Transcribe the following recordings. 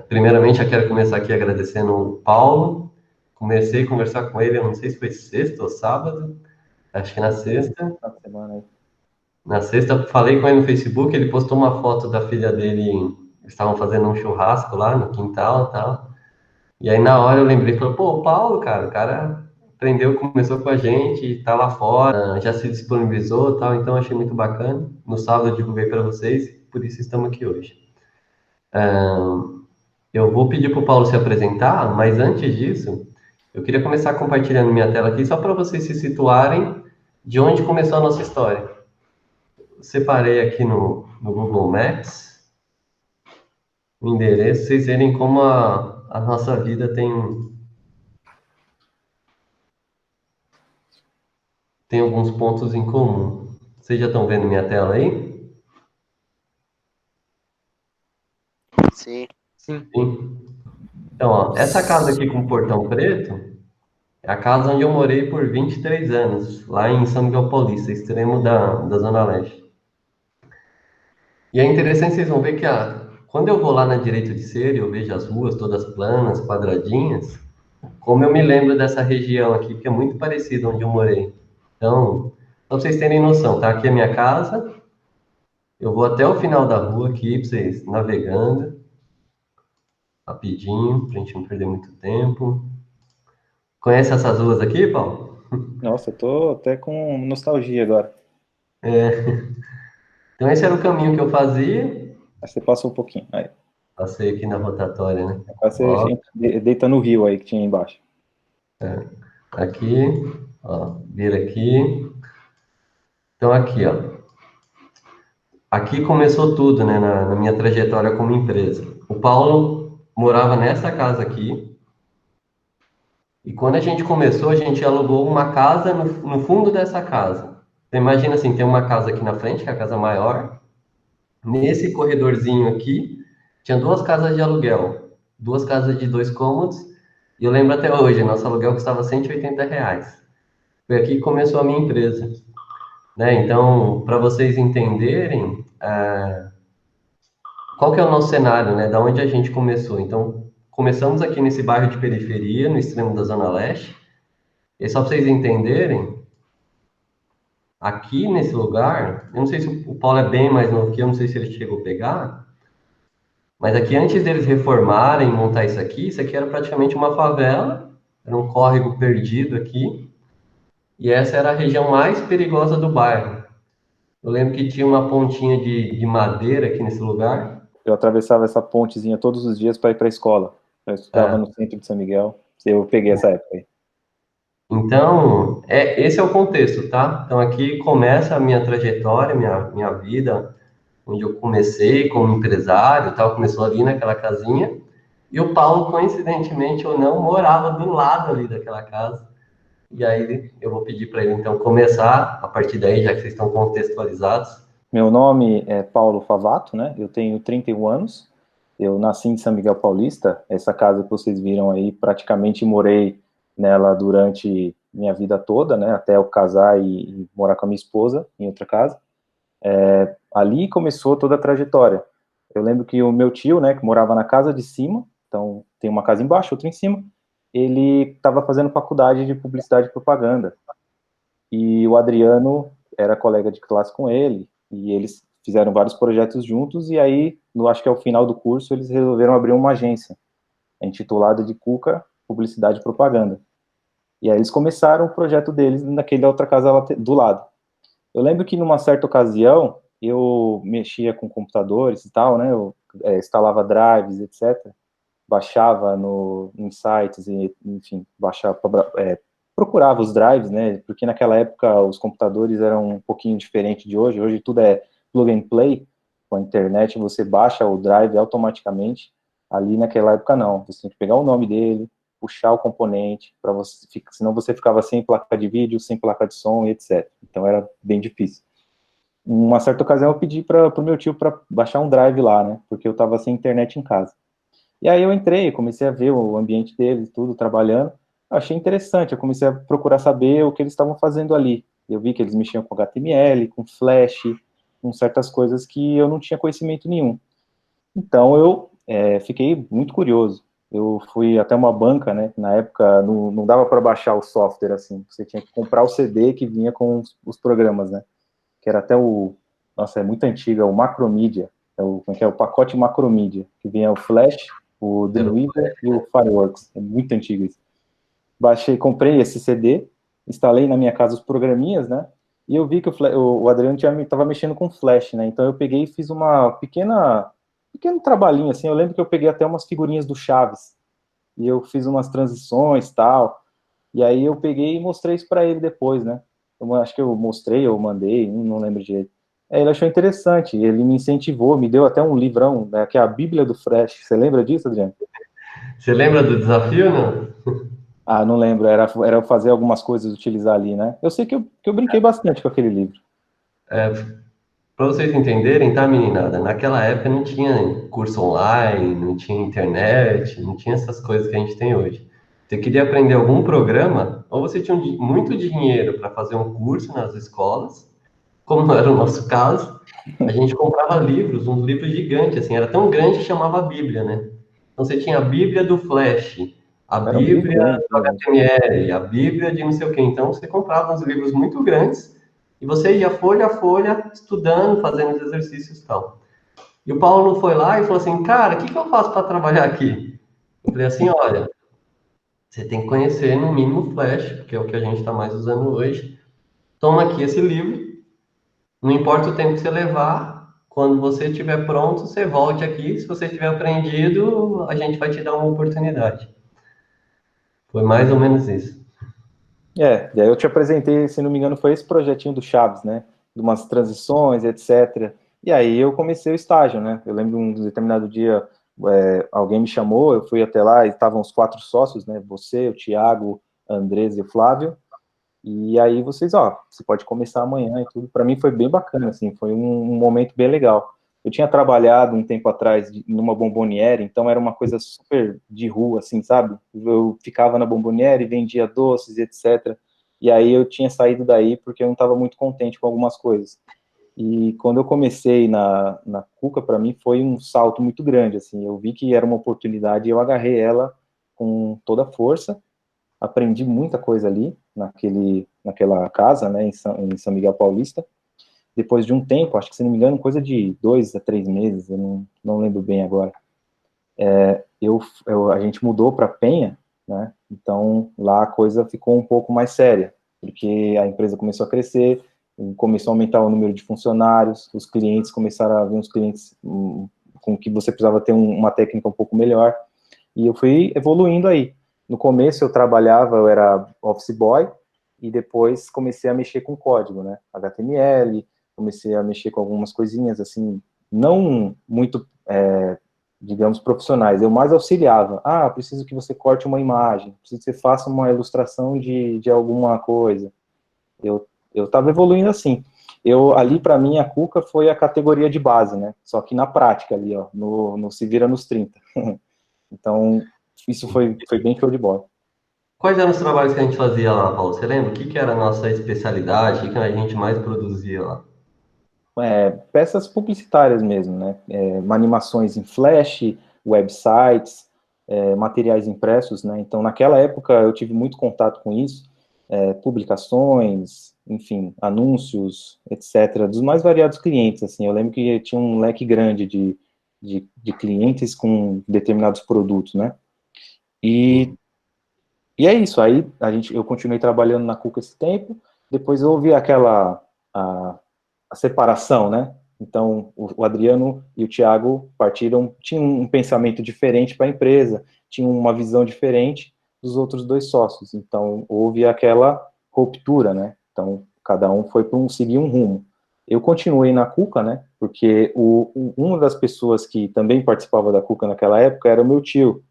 Primeiramente, eu quero começar aqui agradecendo o Paulo. Comecei a conversar com ele, eu não sei se foi sexta ou sábado, acho que na sexta. Na semana aí. Na sexta, falei com ele no Facebook, ele postou uma foto da filha dele, eles estavam fazendo um churrasco lá no quintal e tal. E aí, na hora, eu lembrei, falei, pô, o Paulo, cara, o cara aprendeu, começou com a gente, tá lá fora, já se disponibilizou e tal, então achei muito bacana. No sábado eu divulguei para vocês, por isso estamos aqui hoje. Eu vou pedir para o Paulo se apresentar, mas antes disso, eu queria começar compartilhando minha tela aqui, só para vocês se situarem de onde começou a nossa história. Separei aqui no Google Maps o endereço, vocês verem como a nossa vida tem alguns pontos em comum. Vocês já estão vendo minha tela aí? Sim. Sim. Sim. Então, ó, essa casa aqui com portão preto é a casa onde eu morei por 23 anos, lá em São Miguel Paulista, extremo da Zona Leste. E é interessante, vocês vão ver que quando eu vou lá na direita de ser, eu vejo as ruas todas planas, quadradinhas, como eu me lembro dessa região aqui, que é muito parecido onde eu morei. Então, só pra vocês terem noção, tá? Aqui é a minha casa, eu vou até o final da rua aqui, pra vocês navegando, rapidinho, pra gente não perder muito tempo. Conhece essas ruas aqui, Paulo? Nossa, eu tô até com nostalgia agora. Então, esse era o caminho que eu fazia. Aí você passou um pouquinho. Aí, Passei aqui na rotatória, né? quase Ó, você deita no rio aí que tinha embaixo. aqui, ó, vira aqui. Então, aqui, ó. Aqui começou tudo, né, na minha trajetória como empresa. O Paulo morava nessa casa aqui, e quando a gente começou, a gente alugou uma casa no fundo dessa casa. Você imagina assim, tem uma casa aqui na frente, que é a casa maior. Nesse corredorzinho aqui, tinha duas casas de aluguel, duas casas de 2 cômodos, e eu lembro até hoje, nosso aluguel custava R$ 180. Foi aqui que começou a minha empresa, né? Então, para vocês entenderem, qual que é o nosso cenário, né? Da onde a gente começou. Então, começamos aqui nesse bairro de periferia, no extremo da Zona Leste. E só para vocês entenderem, aqui nesse lugar, eu não sei se o Paulo é bem mais novo que eu, não sei se ele chegou a pegar, mas aqui antes deles reformarem, montar isso aqui era praticamente uma favela, era um córrego perdido aqui, e essa era a região mais perigosa do bairro. Eu lembro que tinha uma pontinha de madeira aqui nesse lugar. Eu atravessava essa pontezinha todos os dias para ir para a escola. Eu estudava É, no centro de São Miguel. Eu peguei essa época aí. então, esse é o contexto, tá? Então, aqui começa a minha trajetória, minha vida, onde eu comecei como empresário, tal, começou ali naquela casinha. E o Paulo, coincidentemente ou não, morava do lado ali daquela casa. E aí eu vou pedir para ele, então, começar a partir daí, já que vocês estão contextualizados. Meu nome é Paulo Favato, né? Eu tenho 31 anos. Eu nasci em São Miguel Paulista. Essa casa que vocês viram aí, praticamente morei nela durante minha vida toda, né? Até eu casar e morar com a minha esposa em outra casa. Ali começou toda a trajetória. Eu lembro que o meu tio, né, que morava na casa de cima, então tem uma casa embaixo, outra em cima, ele estava fazendo faculdade de publicidade e propaganda. E o Adriano era colega de classe com ele, e eles fizeram vários projetos juntos, e aí, no, acho que ao final do curso, eles resolveram abrir uma agência, intitulada de Cuca Publicidade e Propaganda. E aí eles começaram o projeto deles naquela outra casa lá do lado. Eu lembro que numa certa ocasião, eu mexia com computadores e tal, né, eu instalava drives, etc., baixava em sites, e, enfim, baixava, procurava os drives, né, porque naquela época os computadores eram um pouquinho diferente de hoje. Hoje tudo é plug and play, com a internet você baixa o drive automaticamente. Ali naquela época não, você tem que pegar o nome dele, puxar o componente, para você, senão você ficava sem placa de vídeo, sem placa de som, etc. Então era bem difícil. Uma certa ocasião eu pedi para o meu tio para baixar um drive lá, né, porque eu estava sem internet em casa. E aí eu entrei, comecei a ver o ambiente deles, tudo, trabalhando. Achei interessante, eu comecei a procurar saber o que eles estavam fazendo ali. Eu vi que eles mexiam com HTML, com Flash, com certas coisas que eu não tinha conhecimento nenhum. Então eu fiquei muito curioso. Eu fui até uma banca, né? Na época não dava para baixar o software assim. Você tinha que comprar o CD que vinha com os programas, né? Que era até o... Nossa, é muito antigo, é o Macromedia. Como é que é? O pacote Macromedia, que vinha o Flash, o Era o Dreamweaver e o Fireworks. É muito antigo isso. Baixei, comprei esse CD, instalei na minha casa os programinhas, né? E eu vi que o Adriano estava mexendo com Flash, né? Então eu peguei e fiz uma pequeno trabalhinho, assim. Eu lembro que eu peguei até umas figurinhas do Chaves, e eu fiz umas transições tal. E aí eu peguei e mostrei isso para ele depois, né? Eu acho que eu mostrei, eu mandei, não lembro direito. Ele achou interessante, ele me incentivou, me deu até um livrão, né, que é a Bíblia do Flash. Você lembra disso, Adriano? Você lembra do desafio, não? Ah, não lembro, era fazer algumas coisas, utilizar ali, né? Eu sei que eu brinquei bastante com aquele livro. Para vocês entenderem, tá, meninada? Naquela época não tinha curso online, não tinha internet, não tinha essas coisas que a gente tem hoje. Você queria aprender algum programa, ou você tinha muito dinheiro para fazer um curso nas escolas, como não era o nosso caso, a gente comprava livros, uns livros gigantes, assim, era tão grande que chamava Bíblia, né? Então você tinha a Bíblia do Flash, a Era um Bíblia livrão, do né? HTML, a Bíblia de não sei o quê. Então você comprava uns livros muito grandes e você ia folha a folha estudando, fazendo os exercícios e tal. E o Paulo foi lá e falou assim, cara, o que que eu faço para trabalhar aqui? Eu falei assim, olha, você tem que conhecer no mínimo Flash, porque é o que a gente está mais usando hoje. Toma aqui esse livro, não importa o tempo que você levar, quando você estiver pronto, você volte aqui. Se você tiver aprendido, a gente vai te dar uma oportunidade. Foi mais ou menos isso. Daí eu te apresentei, se não me engano, foi esse projetinho do Chaves, né? De umas transições, etc. E aí eu comecei o estágio, né? Eu lembro um determinado dia, alguém me chamou, eu fui até lá e estavam os 4 sócios, né? Você, o Thiago, a Andresa e o Flávio. E aí vocês, ó, você pode começar amanhã e tudo. Para mim foi bem bacana, assim, foi um momento bem legal. Eu tinha trabalhado um tempo atrás numa bomboniere, então era uma coisa super de rua, assim, sabe? Eu ficava na bomboniere, vendia doces, etc. E aí eu tinha saído daí porque eu não estava muito contente com algumas coisas. E quando eu comecei na Cuca, para mim foi um salto muito grande, assim. Eu vi que era uma oportunidade e eu agarrei ela com toda a força. Aprendi muita coisa ali, naquela casa, né, em São Miguel Paulista. Depois de um tempo, acho que, se não me engano, coisa de 2 a 3 meses, eu não lembro bem agora, a gente mudou para Penha, né, então lá a coisa ficou um pouco mais séria, porque a empresa começou a crescer, começou a aumentar o número de funcionários, os clientes começaram a vir uns clientes com que você precisava ter uma técnica um pouco melhor, e eu fui evoluindo aí. No começo eu trabalhava, eu era office boy, e depois comecei a mexer com código, né? HTML, comecei a mexer com algumas coisinhas, assim, não muito, digamos, profissionais. Eu mais auxiliava. Ah, preciso que você corte uma imagem, preciso que você faça uma ilustração de alguma coisa. Eu estava evoluindo assim. Ali, para mim, a Cuca foi a categoria de base, né? Só que na prática ali, ó, no se vira nos 30. Então, isso foi bem show de bola. Quais eram os trabalhos que a gente fazia lá, Paulo? Você lembra? O que que era a nossa especialidade? O que que a gente mais produzia lá? Peças publicitárias mesmo, né? Animações em flash, websites, materiais impressos, né? Então, naquela época, eu tive muito contato com isso, publicações, enfim, anúncios, etc., dos mais variados clientes, assim. Eu lembro que tinha um leque grande de clientes com determinados produtos, né? E E é isso, aí eu continuei trabalhando na Cuca esse tempo, depois houve a, a separação, né? Então, o Adriano e o Thiago tinham um pensamento diferente para a empresa, tinham uma visão diferente dos outros 2 sócios, então houve aquela ruptura, né? Então, cada um foi para seguir um rumo. Eu continuei na Cuca, né? Porque uma das pessoas que também participava da Cuca naquela época era o meu tio,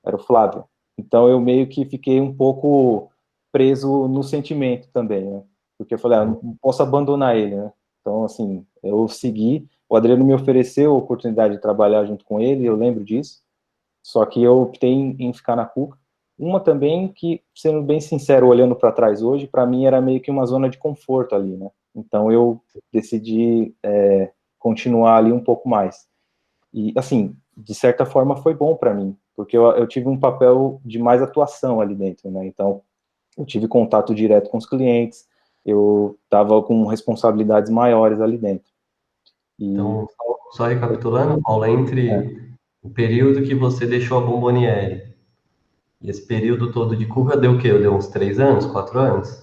era o Flávio. Então eu meio que fiquei um pouco preso no sentimento também, né? Porque eu falei, não posso abandonar ele, né? Então, assim, eu segui. O Adriano me ofereceu a oportunidade de trabalhar junto com ele, eu lembro disso. Só que eu optei em ficar na Cuca. Uma também que, sendo bem sincero, olhando para trás hoje, para mim era meio que uma zona de conforto ali, né? Então eu decidi continuar ali um pouco mais. E, assim, de certa forma, foi bom para mim, porque eu tive um papel de mais atuação ali dentro, né? Então, eu tive contato direto com os clientes, eu estava com responsabilidades maiores ali dentro. E, Então, só recapitulando, Paulo, é, entre o período que você deixou a Bomboniere e esse período todo de Cuca deu o quê? Deu uns 3 anos, 4 anos?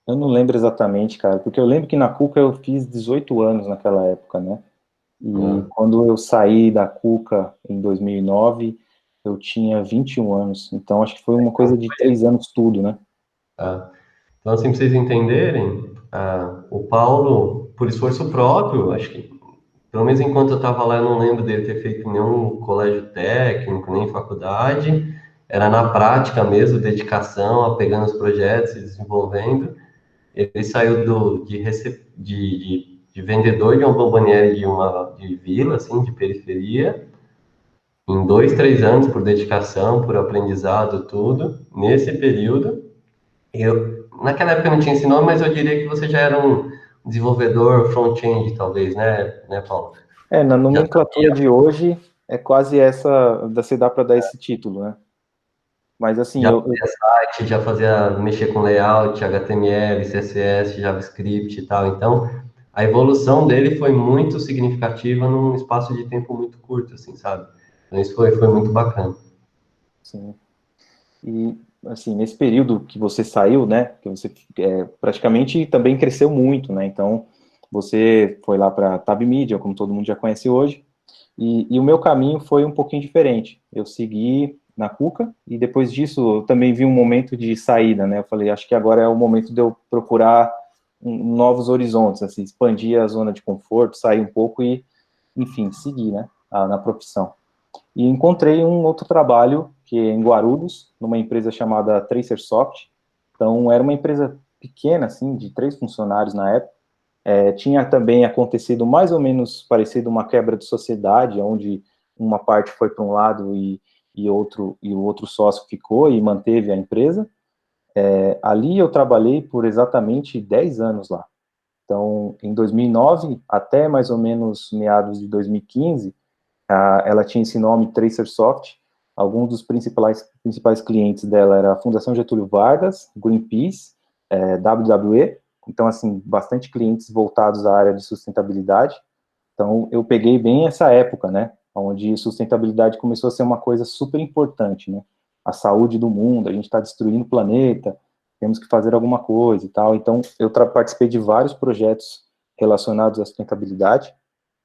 eu não lembro exatamente, cara, porque eu lembro que na Cuca eu fiz 18 anos naquela época, né? E Ah, quando eu saí da Cuca em 2009, eu tinha 21 anos. Então, acho que foi uma coisa de 3 anos tudo, né? ah. Então, assim, para vocês entenderem, o Paulo, por esforço próprio, acho que, pelo menos enquanto eu estava lá, eu não lembro dele ter feito nenhum colégio técnico, nem faculdade, era na prática mesmo, dedicação, a pegando os projetos e desenvolvendo. Ele saiu de vendedor de uma bomboniere de vila, assim, de periferia, em 2, 3 anos, por dedicação, por aprendizado, tudo. Nesse período, naquela época não tinha esse nome, mas eu diria que você já era um desenvolvedor front-end, talvez, né, Paulo? Na Já nomenclatura de hoje, é quase essa, se dá para dar esse título, né? Mas assim, já fazia site, já fazia mexer com layout, HTML, CSS, JavaScript e tal. Então, a evolução dele foi muito significativa num espaço de tempo muito curto, assim, sabe? Então, isso foi muito bacana. sim. E assim, nesse período que você saiu, né, que você praticamente também cresceu muito, né? Então, você foi lá para Tab Media, como todo mundo já conhece hoje, e o meu caminho foi um pouquinho diferente. Eu segui na Cuca e depois disso eu também vi um momento de saída, né? Eu falei, acho que agora é o momento de eu procurar novos horizontes, assim, expandir a zona de conforto, sair um pouco e, enfim, seguir, né, na profissão. E encontrei um outro trabalho, que é em Guarulhos, numa empresa chamada TracerSoft. Então, era uma empresa pequena, assim, de 3 funcionários na época. Tinha também acontecido mais ou menos parecido uma quebra de sociedade, onde uma parte foi para um lado e o outro sócio ficou e manteve a empresa. Ali eu trabalhei por exatamente 10 anos lá. Então, em 2009 até mais ou menos meados de 2015, ela tinha esse nome TracerSoft. Alguns dos principais clientes dela era a Fundação Getúlio Vargas, Greenpeace, WWE. Então, assim, bastante clientes voltados à área de sustentabilidade. Então, eu peguei bem essa época, né, onde sustentabilidade começou a ser uma coisa super importante, né? A saúde do mundo, a gente está destruindo o planeta, temos que fazer alguma coisa e tal. Então, eu participei de vários projetos relacionados à sustentabilidade.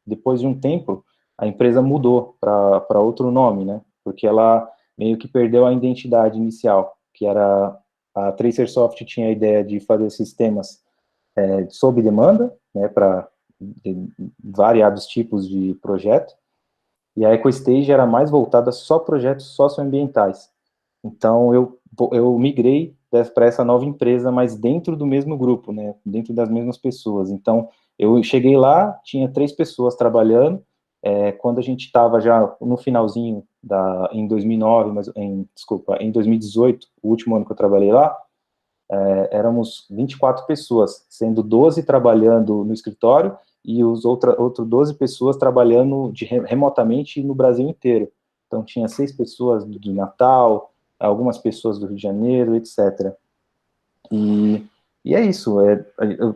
Depois de um tempo, a empresa mudou para outro nome, né? Porque ela meio que perdeu a identidade inicial, que era a TracerSoft tinha a ideia de fazer sistemas sob demanda, né, para variados tipos de projeto, e a EcoStage era mais voltada só a projetos socioambientais. Então, eu migrei para essa nova empresa, mas dentro do mesmo grupo, né, dentro das mesmas pessoas. Então, eu cheguei lá, tinha 3 pessoas trabalhando. Quando a gente estava já no finalzinho em 2009, desculpa, em 2018, o último ano que eu trabalhei lá, éramos 24 pessoas, sendo 12 trabalhando no escritório e os outras 12 pessoas trabalhando remotamente no Brasil inteiro. Então, tinha 6 pessoas de Natal, algumas pessoas do Rio de Janeiro, etc. E é isso,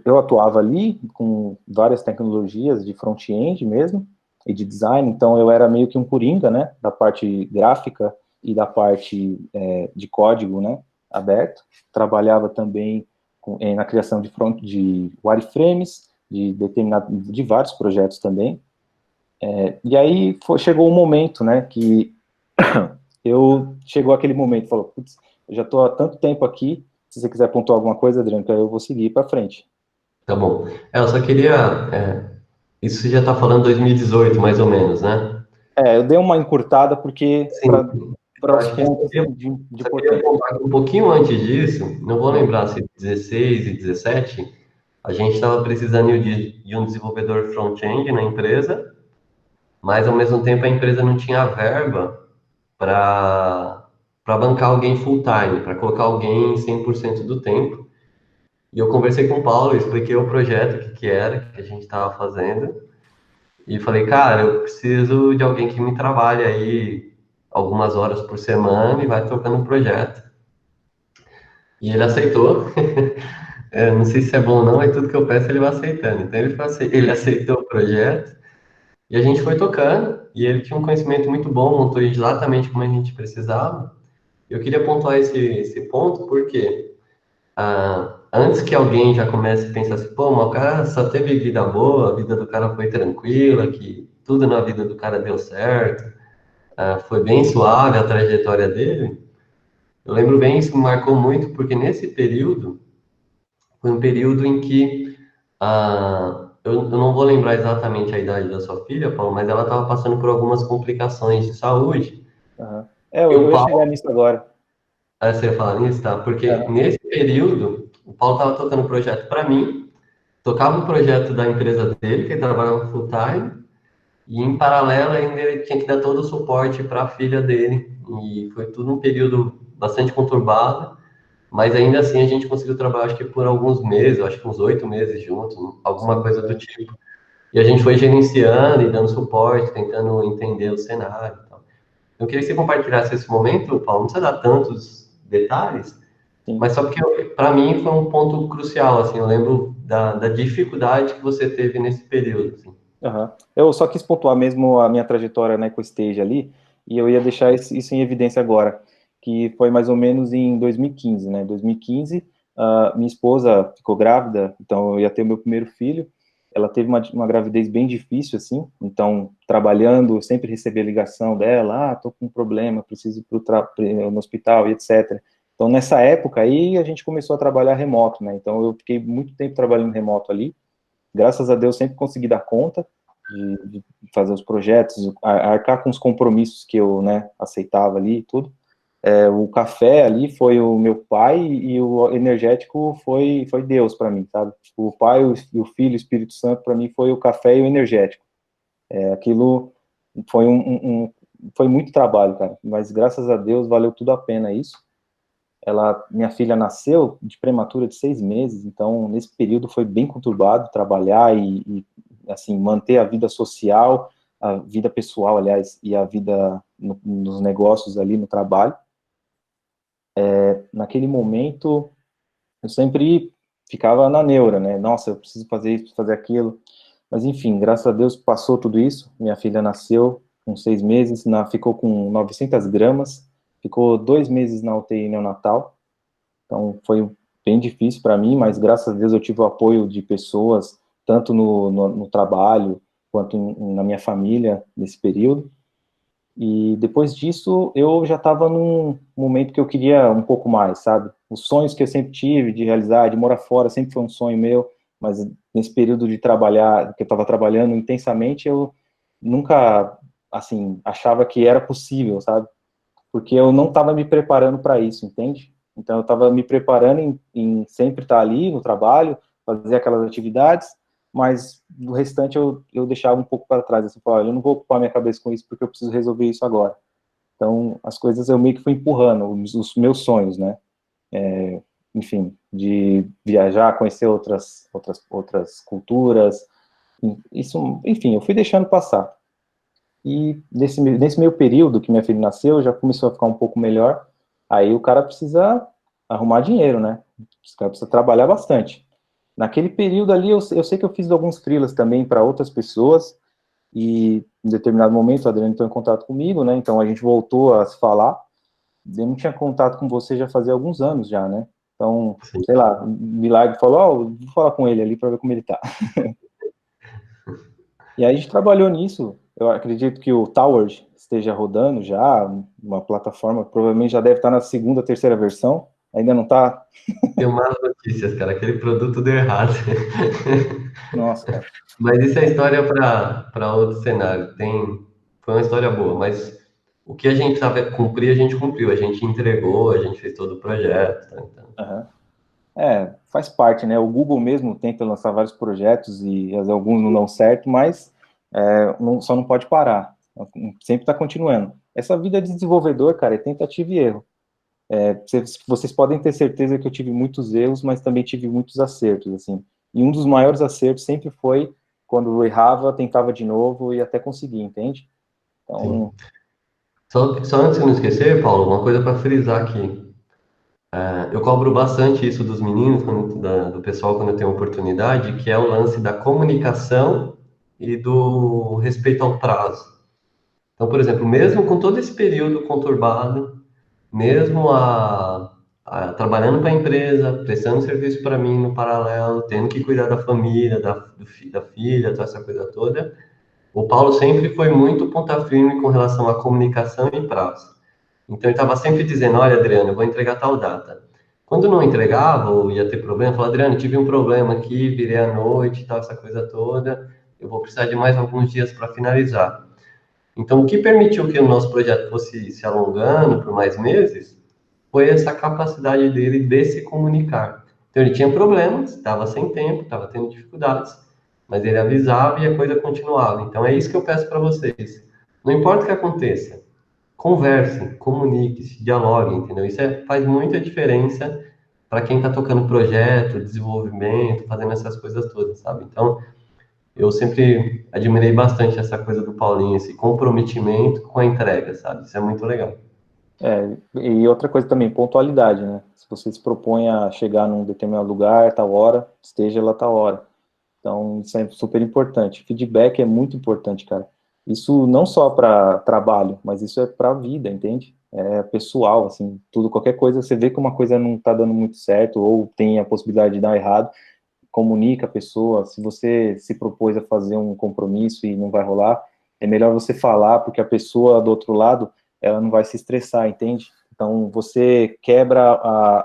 eu atuava ali com várias tecnologias de front-end mesmo, e de design, então eu era meio que um coringa, né, da parte gráfica e da parte de código, né, aberto. Trabalhava também na criação de wireframes, de vários projetos também. E aí chegou um momento, né, que chegou aquele momento, falou, putz, eu já estou há tanto tempo aqui, se você quiser pontuar alguma coisa, Adriano, que aí eu vou seguir para frente. Tá bom. Eu só queria. Isso você já está falando 2018, mais ou menos, né? Eu dei uma encurtada porque Sim, para eu os acho que pontos de só queria importância. apontar que um pouquinho antes disso, não vou lembrar se 16 e 17, a gente estava precisando de um desenvolvedor front-end na empresa, mas ao mesmo tempo a empresa não tinha verba para bancar alguém full-time, para colocar alguém 100% do tempo. E eu conversei com o Paulo, expliquei o projeto, o que era, que a gente estava fazendo. e falei, cara, eu preciso de alguém que me trabalhe aí algumas horas por semana e vai tocando um projeto. E ele aceitou. Não sei se é bom ou não, mas tudo que eu peço ele vai aceitando. Então ele aceitou o projeto e a gente foi tocando. E ele tinha um conhecimento muito bom, montou exatamente como a gente precisava. Eu queria pontuar esse ponto porque antes que alguém já comece a pensar assim, pô, mas o cara só teve vida boa, a vida do cara foi tranquila, que tudo na vida do cara deu certo, foi bem suave a trajetória dele. Eu lembro bem, isso me marcou muito, porque nesse período, foi um período em que, eu não vou lembrar exatamente a idade da sua filha, Paulo, mas ela estava passando por algumas complicações de saúde. Aham. E o Eu ia chegar Paulo, nisso agora. aí você ia falar nisso, tá? Porque Aham. nesse período, o Paulo estava tocando um projeto para mim, tocava um projeto da empresa dele, que ele trabalhava full time, e em paralelo ainda ele tinha que dar todo o suporte para a filha dele. E foi tudo um período bastante conturbado, mas ainda assim a gente conseguiu trabalhar, acho que por alguns meses, acho que uns 8 meses juntos, alguma Sim, coisa do tipo. E a gente foi gerenciando e dando suporte, tentando entender o cenário e tal. Eu queria que você compartilhasse esse momento, Paulo, não precisa dar tantos detalhes, sim. mas só porque para mim foi um ponto crucial, assim, eu lembro da dificuldade que você teve nesse período, assim. Aham. Eu só quis pontuar mesmo a minha trajetória na EcoStage ali, e eu ia deixar isso em evidência agora, que foi mais ou menos em 2015, né? 2015, minha esposa ficou grávida, então eu ia ter o meu primeiro filho. Ela teve uma gravidez bem difícil, assim, então, trabalhando, eu sempre recebia ligação dela, tô com um problema, preciso ir no hospital e etc. Então, nessa época aí, a gente começou a trabalhar remoto, né? Então, eu fiquei muito tempo trabalhando remoto ali, graças a Deus sempre consegui dar conta de fazer os projetos, arcar com os compromissos que eu, né, aceitava ali e tudo. O café ali foi o meu pai e o energético foi Deus para mim, sabe? O pai, o filho, o Espírito Santo para mim foi o café e o energético. Aquilo foi foi muito trabalho, cara, mas graças a Deus valeu tudo a pena isso. Minha filha nasceu de prematura de 6 meses, então nesse período foi bem conturbado trabalhar e assim manter a vida social, a vida pessoal, aliás, e a vida nos negócios ali no trabalho. Naquele momento eu sempre ficava na neura, né? Nossa, eu preciso fazer isso, fazer aquilo. Mas enfim, graças a Deus passou tudo isso. Minha filha nasceu com 6 meses, ficou com 900 gramas, ficou 2 meses na UTI neonatal. Então, foi bem difícil para mim, mas graças a Deus eu tive o apoio de pessoas, tanto no trabalho, quanto na minha família, nesse período. E depois disso, eu já estava num momento que eu queria um pouco mais, sabe? Os sonhos que eu sempre tive de realizar, de morar fora, sempre foi um sonho meu, mas nesse período de trabalhar, que eu estava trabalhando intensamente, eu nunca, assim, achava que era possível, sabe? Porque eu não estava me preparando para isso, entende? Então, eu estava me preparando em sempre estar ali no trabalho, fazer aquelas atividades, mas do restante eu deixava um pouco para trás, assim, falava, eu não vou ocupar minha cabeça com isso porque eu preciso resolver isso agora. Então, as coisas eu meio que fui empurrando, os meus sonhos, né? Enfim, de viajar, conhecer outras culturas, isso, enfim, eu fui deixando passar. E nesse meio período que minha filha nasceu, já começou a ficar um pouco melhor. Aí o cara precisa arrumar dinheiro, né? O cara precisa trabalhar bastante. Naquele período ali, eu sei que eu fiz alguns freelas também para outras pessoas. E em determinado momento, o Adriano entrou em contato comigo, né? Então a gente voltou a se falar. Eu não tinha contato com você já fazia alguns anos já, né? Então, Assim. sei lá, Milagre falou, vou falar com ele ali para ver como ele tá. E aí a gente trabalhou nisso. Eu acredito que o Towers esteja rodando já, uma plataforma, provavelmente já deve estar na segunda, terceira versão. Ainda não está? Tenho más notícias, cara, aquele produto deu errado. Nossa, cara. Mas isso é história para outro cenário. Foi uma história boa, mas o que a gente precisava cumprir, a gente cumpriu. A gente entregou, a gente fez todo o projeto. Tá? Então, Uhum. Faz parte, né? O Google mesmo tenta lançar vários projetos e alguns não dão certo, mas só não pode parar. Sempre está continuando. Essa vida de desenvolvedor, cara, é tentativa e erro. Vocês podem ter certeza que eu tive muitos erros, mas também tive muitos acertos, assim. E um dos maiores acertos sempre foi quando eu errava, tentava de novo e até conseguir, entende? Sim. Então, Só antes de não esquecer, Paulo, uma coisa para frisar aqui. Eu cobro bastante isso dos meninos, do pessoal, quando eu tenho oportunidade, que é o lance da comunicação e do respeito ao prazo. Então, por exemplo, mesmo com todo esse período conturbado, mesmo trabalhando para a empresa, prestando serviço para mim no paralelo, tendo que cuidar da família, da filha, toda essa coisa toda, o Paulo sempre foi muito ponta firme com relação à comunicação e prazo. Então, ele estava sempre dizendo, olha, Adriano, eu vou entregar tal data. Quando não entregava, ou ia ter problema, eu falava, Adriano, tive um problema aqui, virei à noite, tal, essa coisa toda, eu vou precisar de mais alguns dias para finalizar. Então, o que permitiu que o nosso projeto fosse se alongando por mais meses foi essa capacidade dele de se comunicar. Então, ele tinha problemas, estava sem tempo, estava tendo dificuldades, mas ele avisava e a coisa continuava. Então, é isso que eu peço para vocês. Não importa o que aconteça, conversem, comuniquem-se, dialoguem, entendeu? Faz muita diferença para quem está tocando projeto, desenvolvimento, fazendo essas coisas todas, sabe? Então, eu sempre admirei bastante essa coisa do Paulinho, esse comprometimento com a entrega, sabe? Isso é muito legal. e outra coisa também, pontualidade, né? Se você se propõe a chegar num determinado lugar, tal hora, esteja lá tal hora. Então, isso é super importante. Feedback é muito importante, cara. Isso não só para trabalho, mas isso é para a vida, entende? É pessoal, assim, tudo, qualquer coisa, você vê que uma coisa não está dando muito certo ou tem a possibilidade de dar errado, comunica a pessoa. Se você se propôs a fazer um compromisso e não vai rolar, é melhor você falar, porque a pessoa do outro lado, ela não vai se estressar, entende? Então, você quebra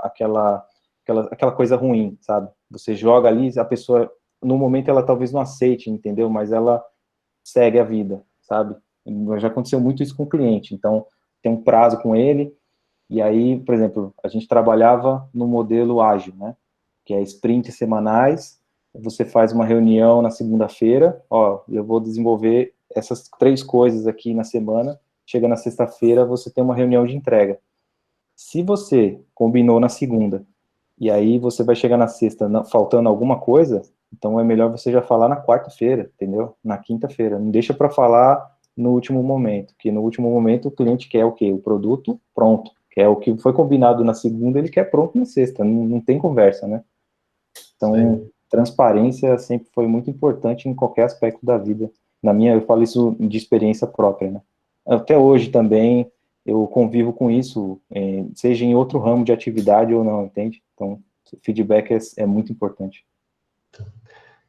aquela coisa ruim, sabe? Você joga ali, a pessoa, no momento, ela talvez não aceite, entendeu? Mas ela segue a vida, sabe? Já aconteceu muito isso com o cliente. Então, tem um prazo com ele, e aí, por exemplo, a gente trabalhava no modelo ágil, né? Que é sprints semanais. Você faz uma reunião na segunda-feira, ó, eu vou desenvolver essas 3 coisas aqui na semana. Chega na sexta-feira, você tem uma reunião de entrega. Se você combinou na segunda, e aí você vai chegar na sexta faltando alguma coisa, então é melhor você já falar na quarta-feira, entendeu? Na quinta-feira. Não deixa para falar no último momento, porque no último momento o cliente quer o quê? O produto pronto. Quer o que foi combinado na segunda, ele quer pronto na sexta. Não tem conversa, né? Então, Sim. transparência sempre foi muito importante em qualquer aspecto da vida. Eu falo isso de experiência própria, né? Até hoje também eu convivo com isso, seja em outro ramo de atividade ou não, entende? Então, feedback é muito importante.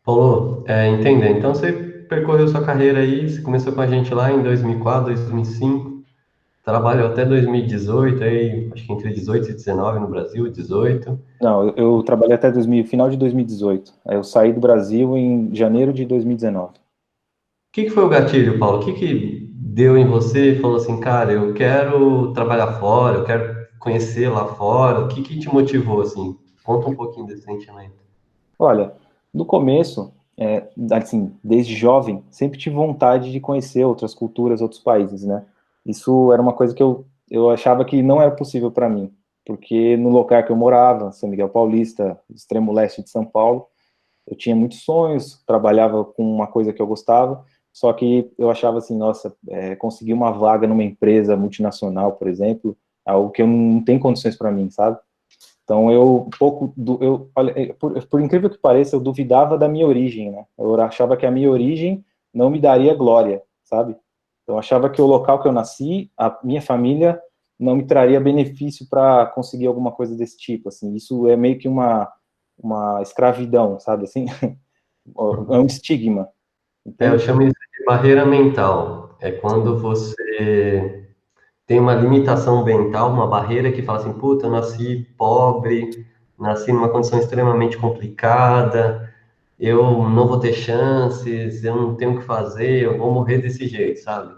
Paulo, entender. Então, você percorreu sua carreira aí, você começou com a gente lá em 2004, 2005, trabalhou até 2018, aí, acho que entre 18 e 19 no Brasil, 18. Não, eu trabalhei até final de 2018. Aí eu saí do Brasil em janeiro de 2019. Que foi o gatilho, Paulo? O que deu em você e falou assim, cara, eu quero trabalhar fora, eu quero conhecer lá fora? O que te motivou, assim? Conta um pouquinho desse sentimento. Olha, no começo, assim, desde jovem, sempre tive vontade de conhecer outras culturas, outros países, né? Isso era uma coisa que eu achava que não era possível para mim, porque no local que eu morava, São Miguel Paulista, extremo leste de São Paulo, eu tinha muitos sonhos, trabalhava com uma coisa que eu gostava, só que eu achava assim, nossa, conseguir uma vaga numa empresa multinacional, por exemplo, é algo que eu não tenho condições para mim, sabe? Então olha, por incrível que pareça, eu duvidava da minha origem, né? Eu achava que a minha origem não me daria glória, sabe? Então eu achava que o local que eu nasci, a minha família não me traria benefício para conseguir alguma coisa desse tipo, assim. Isso é meio que uma escravidão, sabe assim? É um estigma, Eu entende? chamo isso de barreira mental. É quando você tem uma limitação mental, uma barreira que fala assim, puta, eu nasci pobre, nasci numa condição extremamente complicada, eu não vou ter chances, eu não tenho o que fazer, eu vou morrer desse jeito, sabe?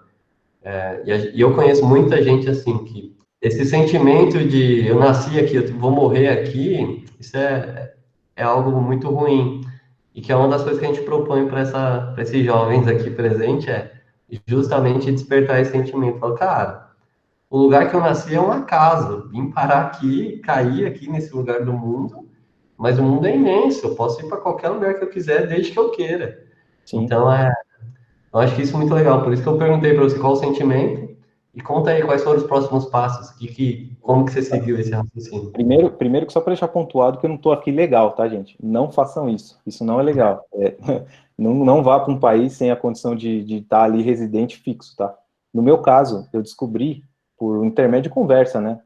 E eu conheço muita gente assim, que esse sentimento de eu nasci aqui, eu vou morrer aqui, isso é algo muito ruim. E que é uma das coisas que a gente propõe para esses jovens aqui presentes é justamente despertar esse sentimento. Falar, cara, o lugar que eu nasci é um acaso. Vim parar aqui, cair aqui nesse lugar do mundo, mas o mundo é imenso. Eu posso ir para qualquer lugar que eu quiser, desde que eu queira. Sim. Então, eu acho que isso é muito legal. Por isso que eu perguntei para você qual o sentimento e conta aí quais foram os próximos passos. Como que você seguiu esse raciocínio? Primeiro que só para deixar pontuado que eu não estou aqui legal, tá, gente? Não façam isso. Isso não é legal. Não vá para um país sem a condição de estar ali residente fixo, tá? No meu caso, eu descobri por intermédio de conversa, né,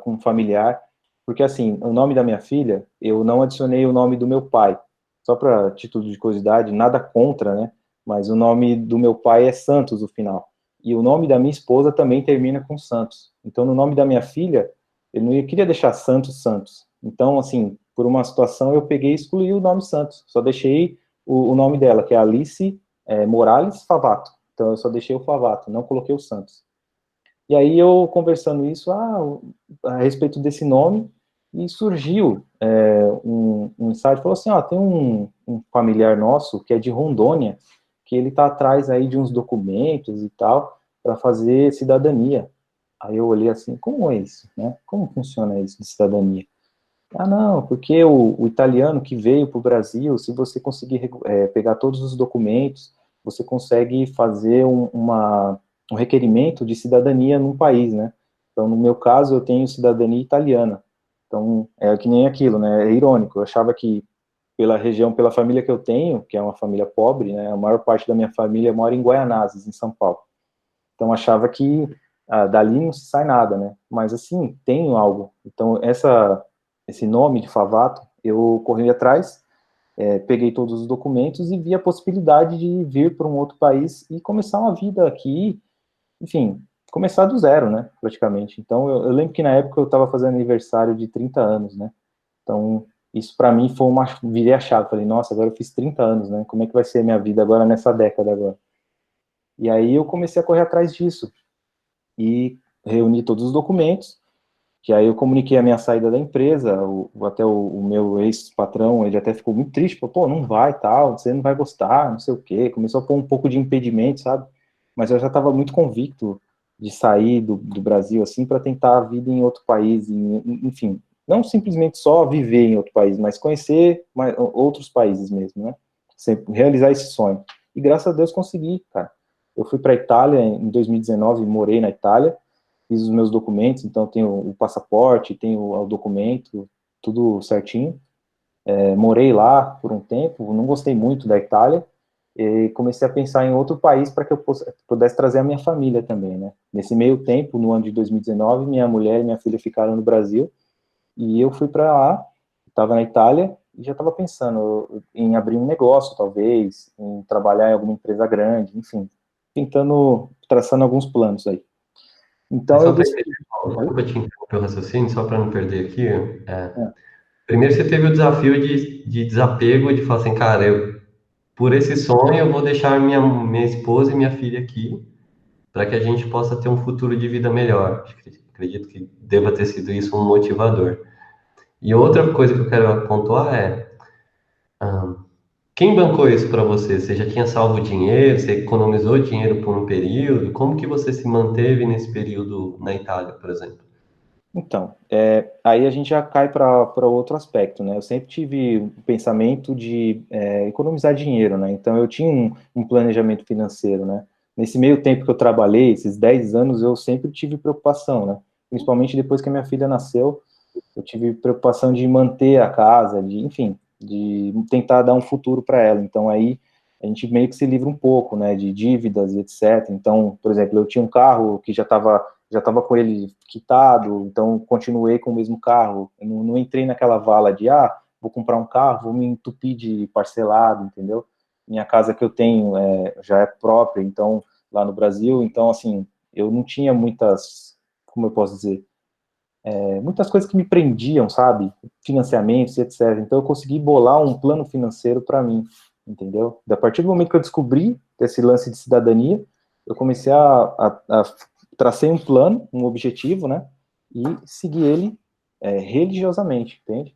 com um familiar, porque assim, o nome da minha filha, eu não adicionei o nome do meu pai. Só para título de curiosidade, nada contra, né? Mas o nome do meu pai é Santos, o final. E o nome da minha esposa também termina com Santos. Então, no nome da minha filha, eu não queria deixar Santos Santos. Então, assim, por uma situação, eu peguei e excluí o nome Santos. Só deixei o nome dela, que é Alice Morales Favato. Então, eu só deixei o Favato, não coloquei o Santos. E aí, eu conversando isso a respeito desse nome, e surgiu um insight, falou assim, tem um familiar nosso, que é de Rondônia, que ele está atrás aí de uns documentos e tal, para fazer cidadania. Aí eu olhei assim, como é isso, né? Como funciona isso de cidadania? Ah, não, porque o italiano que veio para o Brasil, se você conseguir pegar todos os documentos, você consegue fazer um requerimento de cidadania num país, né? Então, no meu caso, eu tenho cidadania italiana. Então, é que nem aquilo, né? É irônico. Eu achava que pela região, pela família que eu tenho, que é uma família pobre, né? A maior parte da minha família mora em Guaianazes, em São Paulo. Então achava que dali não se sai nada, né? Mas assim, tem algo. Então esse nome de Favato, eu corri atrás, peguei todos os documentos e vi a possibilidade de vir para um outro país e começar uma vida aqui, enfim, começar do zero, né? Praticamente. Então eu lembro que na época eu estava fazendo aniversário de 30 anos, né? Então isso para mim foi virei a chave, falei, nossa, agora eu fiz 30 anos, né? Como é que vai ser a minha vida agora nessa década agora? E aí eu comecei a correr atrás disso e reuni todos os documentos, que aí eu comuniquei a minha saída da empresa, até o meu ex-patrão, ele até ficou muito triste, falou, pô, não vai, tal, você não vai gostar, não sei o quê, começou a pôr um pouco de impedimento, sabe? Mas eu já estava muito convicto de sair do Brasil, assim, para tentar a vida em outro país, enfim, não simplesmente só viver em outro país, mas conhecer outros países mesmo, né? Realizar esse sonho. E graças a Deus consegui, cara. Eu fui para a Itália em 2019, morei na Itália, fiz os meus documentos, então tenho o passaporte, tenho o documento, tudo certinho. Morei lá por um tempo, não gostei muito da Itália, e comecei a pensar em outro país para que eu pudesse trazer a minha família também, né? Nesse meio tempo, no ano de 2019, minha mulher e minha filha ficaram no Brasil, e eu fui para lá, estava na Itália, e já estava pensando em abrir um negócio, talvez, em trabalhar em alguma empresa grande, enfim, traçando alguns planos aí. Mas Então eu só para entender, decidi. Paulo, desculpa te interromper o raciocínio, só para não perder aqui. É, Primeiro você teve o desafio de desapego, de falar assim, cara, por esse sonho eu vou deixar minha esposa e minha filha aqui, para que a gente possa ter um futuro de vida melhor. Acredito que deva ter sido isso um motivador. E outra coisa que eu quero pontuar ah, quem bancou isso para você? Você já tinha salvo dinheiro? Você economizou dinheiro por um período? Como que você se manteve nesse período na Itália, por exemplo? Então, aí a gente já cai para outro aspecto, né? Eu sempre tive o pensamento de economizar dinheiro, né? Então eu tinha um planejamento financeiro, né? Nesse meio tempo que eu trabalhei, esses 10 anos, eu sempre tive preocupação, né? Principalmente depois que a minha filha nasceu, eu tive preocupação de manter a casa, enfim, de tentar dar um futuro para ela. Então aí a gente meio que se livra um pouco, né, de dívidas e etc. Então, por exemplo, eu tinha um carro que já estava com ele quitado, então continuei com o mesmo carro. Eu não entrei naquela vala de vou comprar um carro, vou me entupir de parcelado, entendeu? Minha casa que eu tenho já é própria, então lá no Brasil, então assim, eu não tinha muitas, como eu posso dizer, muitas coisas que me prendiam, sabe? Financiamentos, etc. Então eu consegui bolar um plano financeiro para mim, entendeu? A partir do momento que eu descobri esse lance de cidadania, eu comecei a tracei um plano, um objetivo, né? E segui ele religiosamente, entende?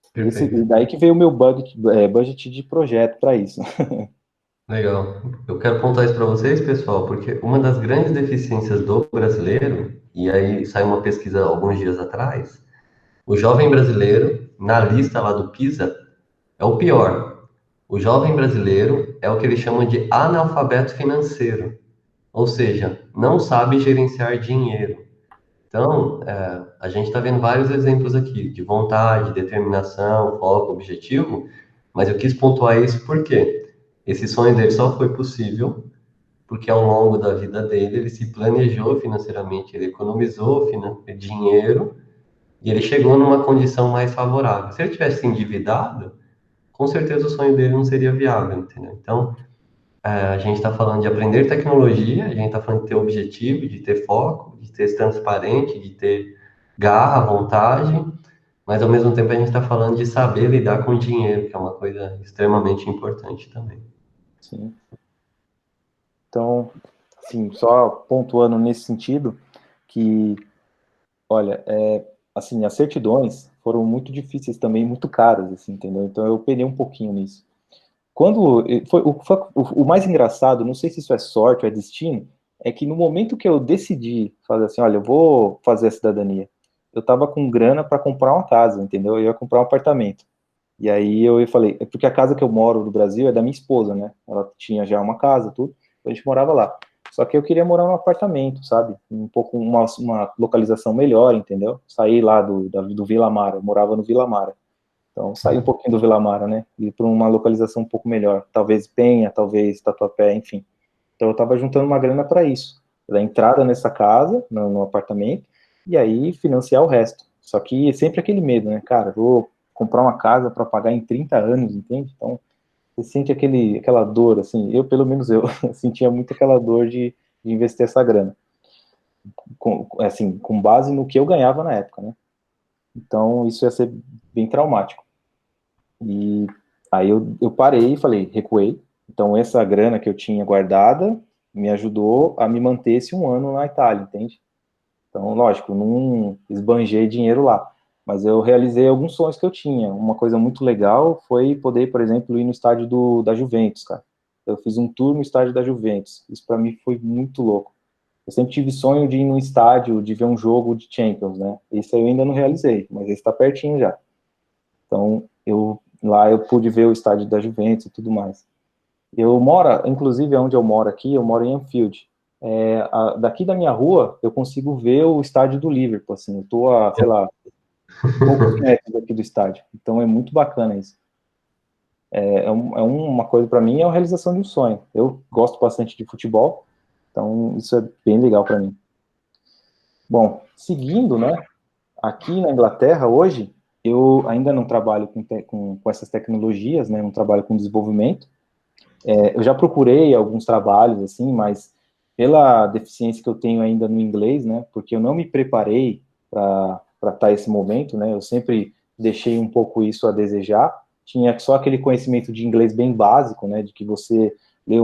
E Perfeito. daí que veio o meu budget de projeto para isso. Legal. Eu quero contar isso para vocês, pessoal, porque uma das grandes deficiências do brasileiro, e aí saiu uma pesquisa alguns dias atrás, o jovem brasileiro, na lista lá do PISA, é o pior. O jovem brasileiro é o que eles chamam de analfabeto financeiro, ou seja, não sabe gerenciar dinheiro. Então, a gente está vendo vários exemplos aqui de vontade, determinação, foco, objetivo, mas eu quis pontuar isso porque esse sonho dele só foi possível porque ao longo da vida dele ele se planejou financeiramente, ele economizou dinheiro e ele chegou numa condição mais favorável. Se ele tivesse se endividado, com certeza o sonho dele não seria viável, entendeu? Então, a gente está falando de aprender tecnologia, a gente está falando de ter objetivo, de ter foco, de ter transparente, de ter garra, vontade, mas ao mesmo tempo a gente está falando de saber lidar com dinheiro, que é uma coisa extremamente importante também. Sim. Então, assim, só pontuando nesse sentido, que, olha, assim, as certidões foram muito difíceis também, muito caras, assim, entendeu? Então eu penei um pouquinho nisso. Quando o mais engraçado, não sei se isso é sorte ou é destino, é que no momento que eu decidi fazer assim, olha, eu vou fazer a cidadania, eu tava com grana para comprar uma casa, entendeu? Eu ia comprar um apartamento. E aí eu falei, é porque a casa que eu moro no Brasil é da minha esposa, né? Ela tinha já uma casa, tudo, a gente morava lá. Só que eu queria morar num apartamento, sabe? Um pouco, uma localização melhor, entendeu? Sair lá do Vila Mara, eu morava no Vila Mara. Então, sair um pouquinho do Vila Mara, né? Ir para uma localização um pouco melhor. Talvez Penha, talvez Tatuapé, enfim. Então, eu estava juntando uma grana para isso. Da entrada nessa casa, no apartamento, e aí financiar o resto. Só que sempre aquele medo, né? Cara, vou comprar uma casa para pagar em 30 anos, entende? Então, você sente aquela dor, assim. Pelo menos eu, sentia muito aquela dor de investir essa grana. Assim, com base no que eu ganhava na época, né? Então, isso ia ser bem traumático. E aí eu parei e falei, recuei. Então essa grana que eu tinha guardada me ajudou a me manter esse um ano na Itália, entende? Então, lógico, não esbanjei dinheiro lá, mas eu realizei alguns sonhos que eu tinha. Uma coisa muito legal foi poder, por exemplo, ir no estádio da Juventus, cara. Eu fiz um tour no estádio da Juventus. Isso para mim foi muito louco. Eu sempre tive sonho de ir num estádio, de ver um jogo de Champions, né? Isso eu ainda não realizei, mas esse está pertinho já. Então, lá eu pude ver o estádio da Juventus e tudo mais. Eu moro, inclusive, onde eu moro aqui, eu moro em Anfield. Daqui da minha rua, eu consigo ver o estádio do Liverpool, assim, eu tô a, sei lá, poucos metros aqui do estádio. Então, é muito bacana isso. Uma coisa, para mim, é a realização de um sonho. Eu gosto bastante de futebol, então isso é bem legal para mim. Bom, seguindo, né, aqui na Inglaterra, hoje, eu ainda não trabalho com essas tecnologias, né, não trabalho com desenvolvimento. Eu já procurei alguns trabalhos, assim, mas pela deficiência que eu tenho ainda no inglês, né, porque eu não me preparei para estar esse momento, né, eu sempre deixei um pouco isso a desejar, tinha só aquele conhecimento de inglês bem básico, né, de que você lê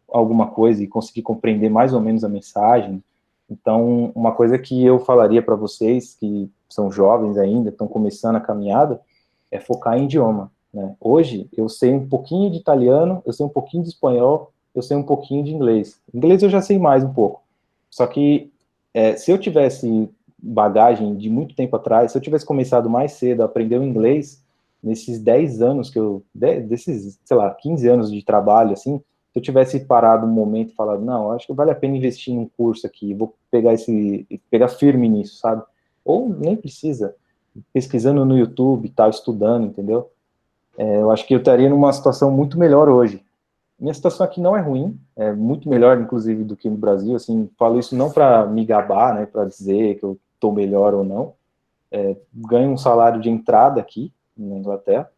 alguma coisa e conseguir compreender mais ou menos a mensagem. Então, uma coisa que eu falaria para vocês, que são jovens ainda, estão começando a caminhada, é focar em idioma, né? Hoje, eu sei um pouquinho de italiano, eu sei um pouquinho de espanhol, eu sei um pouquinho de inglês. Inglês eu já sei mais um pouco. Só que, se eu tivesse bagagem de muito tempo atrás, se eu tivesse começado mais cedo a aprender o inglês, nesses 10 anos desses, sei lá, 15 anos de trabalho, assim, se eu tivesse parado um momento e falado, não, acho que vale a pena investir num curso aqui, vou pegar firme nisso, sabe? Ou nem precisa, pesquisando no YouTube, tal, estudando, entendeu? Eu acho que eu estaria numa situação muito melhor hoje. Minha situação aqui não é ruim, é muito melhor, inclusive, do que no Brasil, assim, falo isso não para me gabar, né, para dizer que eu estou melhor ou não, ganho um salário de entrada aqui, na Inglaterra,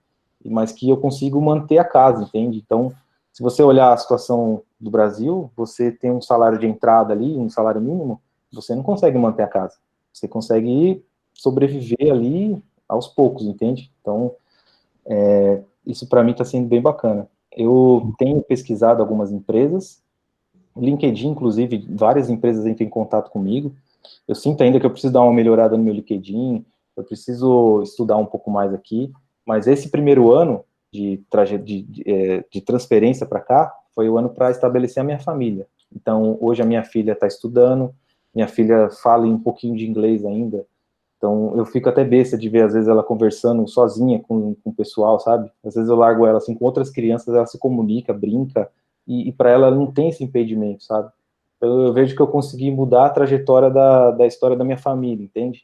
mas que eu consigo manter a casa, entende? Então, se você olhar a situação do Brasil, você tem um salário de entrada ali, um salário mínimo, você não consegue manter a casa. Você consegue sobreviver ali aos poucos, entende? Então, isso para mim está sendo bem bacana. Eu tenho pesquisado algumas empresas, LinkedIn, inclusive, várias empresas entram em contato comigo. Eu sinto ainda que eu preciso dar uma melhorada no meu LinkedIn, eu preciso estudar um pouco mais aqui, mas esse primeiro ano de transferência para cá foi o ano para estabelecer a minha família. Então, hoje a minha filha está estudando, minha filha fala um pouquinho de inglês ainda, Então, eu fico até besta de ver, às vezes, ela conversando sozinha com o pessoal, sabe? Às vezes eu largo ela, assim, com outras crianças, ela se comunica, brinca, e para ela não tem esse impedimento, sabe? Então, eu vejo que eu consegui mudar a trajetória da história da minha família, entende?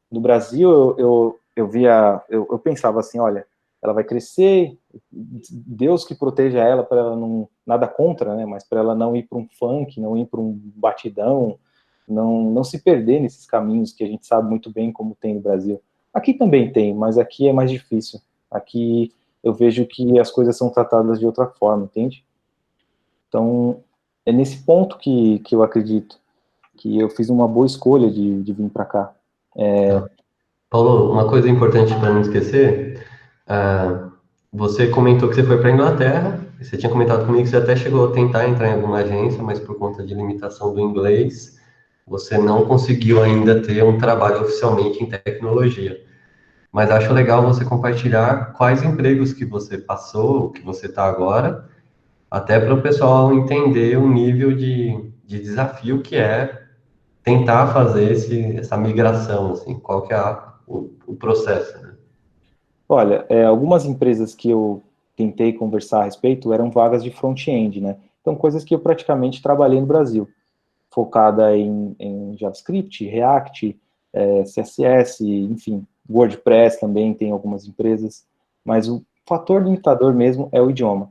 No Brasil, eu pensava assim, olha, ela vai crescer, Deus que proteja ela para ela não, nada contra, né, mas para ela não ir para um funk, não ir para um batidão, não se perder nesses caminhos que a gente sabe muito bem como tem no Brasil. Aqui também tem, mas aqui é mais difícil. Aqui eu vejo que as coisas são tratadas de outra forma, entende? Então, é nesse ponto que eu acredito que eu fiz uma boa escolha de vir para cá. Tá. Paulo, uma coisa importante para não esquecer, ah, você comentou que você foi para a Inglaterra, e você tinha comentado comigo que você até chegou a tentar entrar em alguma agência, mas por conta de limitação do inglês, você não conseguiu ainda ter um trabalho oficialmente em tecnologia. Mas acho legal você compartilhar quais empregos que você passou, que você está agora, até para o pessoal entender o nível de desafio que é tentar fazer essa migração, assim, qual que é o processo, né? Olha, algumas empresas que eu tentei conversar a respeito eram vagas de front-end, né? Então, coisas que eu praticamente trabalhei no Brasil, focada em JavaScript, React, CSS, enfim, WordPress também tem algumas empresas, mas o fator limitador mesmo é o idioma.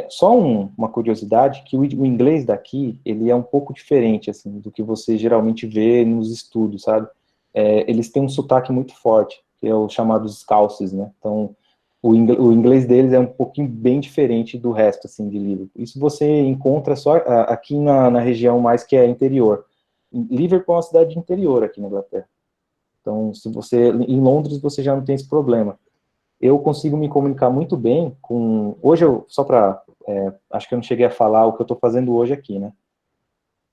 Só uma curiosidade, que o inglês daqui, ele é um pouco diferente, assim, do que você geralmente vê nos estudos, sabe? Eles têm um sotaque muito forte, que é o chamado Scouses, né? Então, o inglês deles é um pouquinho bem diferente do resto, assim, de Liverpool. Isso você encontra só aqui na região mais que é interior. Liverpool é uma cidade de interior aqui na Inglaterra. Então, se você, em Londres, você já não tem esse problema. Eu consigo me comunicar muito bem com... Hoje, só para... acho que eu não cheguei a falar o que eu estou fazendo hoje aqui, né?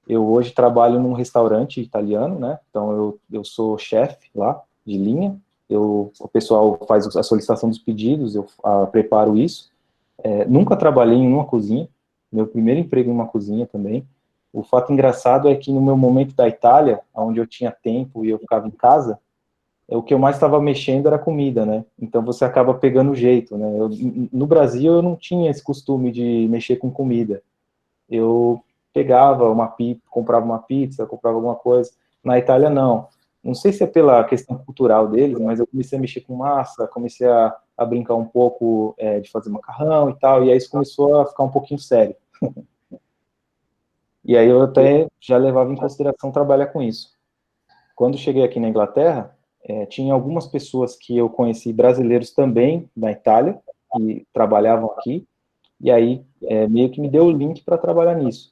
Eu hoje trabalho num restaurante italiano, né? Então, eu sou chefe lá, de linha. O pessoal faz a solicitação dos pedidos, eu preparo isso. Nunca trabalhei em uma cozinha, meu primeiro emprego em uma cozinha também. O fato engraçado é que no meu momento da Itália, onde eu tinha tempo e eu ficava em casa, o que eu mais estava mexendo era comida, né? Então você acaba pegando o jeito, né? No Brasil eu não tinha esse costume de mexer com comida. Eu pegava uma pizza, comprava alguma coisa. Na Itália, não. Não sei se é pela questão cultural deles, mas eu comecei a mexer com massa, comecei a brincar um pouco de fazer macarrão e tal, e aí isso começou a ficar um pouquinho sério. E aí eu até já levava em consideração trabalhar com isso. Quando cheguei aqui na Inglaterra, tinha algumas pessoas que eu conheci, brasileiros também, da Itália, que trabalhavam aqui, e aí meio que me deu o link para trabalhar nisso.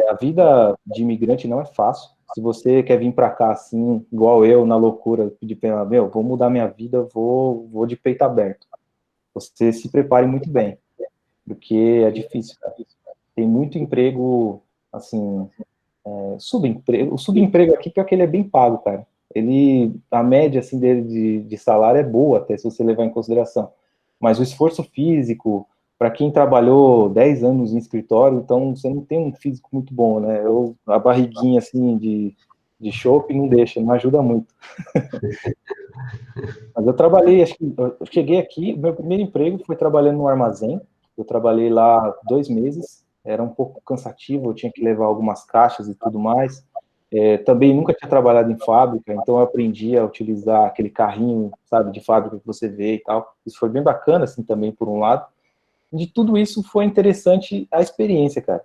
A vida de imigrante não é fácil. Se você quer vir para cá assim, igual eu, na loucura, de pena, meu, vou mudar minha vida, vou de peito aberto. Você se prepare muito bem, porque é difícil, cara. Tem muito emprego, assim, subemprego. O subemprego aqui, pior que ele é bem pago, cara. A média, assim, dele de salário é boa, até se você levar em consideração. Mas o esforço físico, para quem trabalhou 10 anos em escritório, então você não tem um físico muito bom, né? A barriguinha, assim, de chope não deixa, não ajuda muito. Mas eu trabalhei, acho que eu cheguei aqui, meu primeiro emprego foi trabalhando no armazém. Eu trabalhei lá 2 meses, era um pouco cansativo, eu tinha que levar algumas caixas e tudo mais. Também nunca tinha trabalhado em fábrica, então eu aprendi a utilizar aquele carrinho, sabe, de fábrica que você vê e tal. Isso foi bem bacana, assim, também, por um lado. De tudo isso foi interessante a experiência, cara.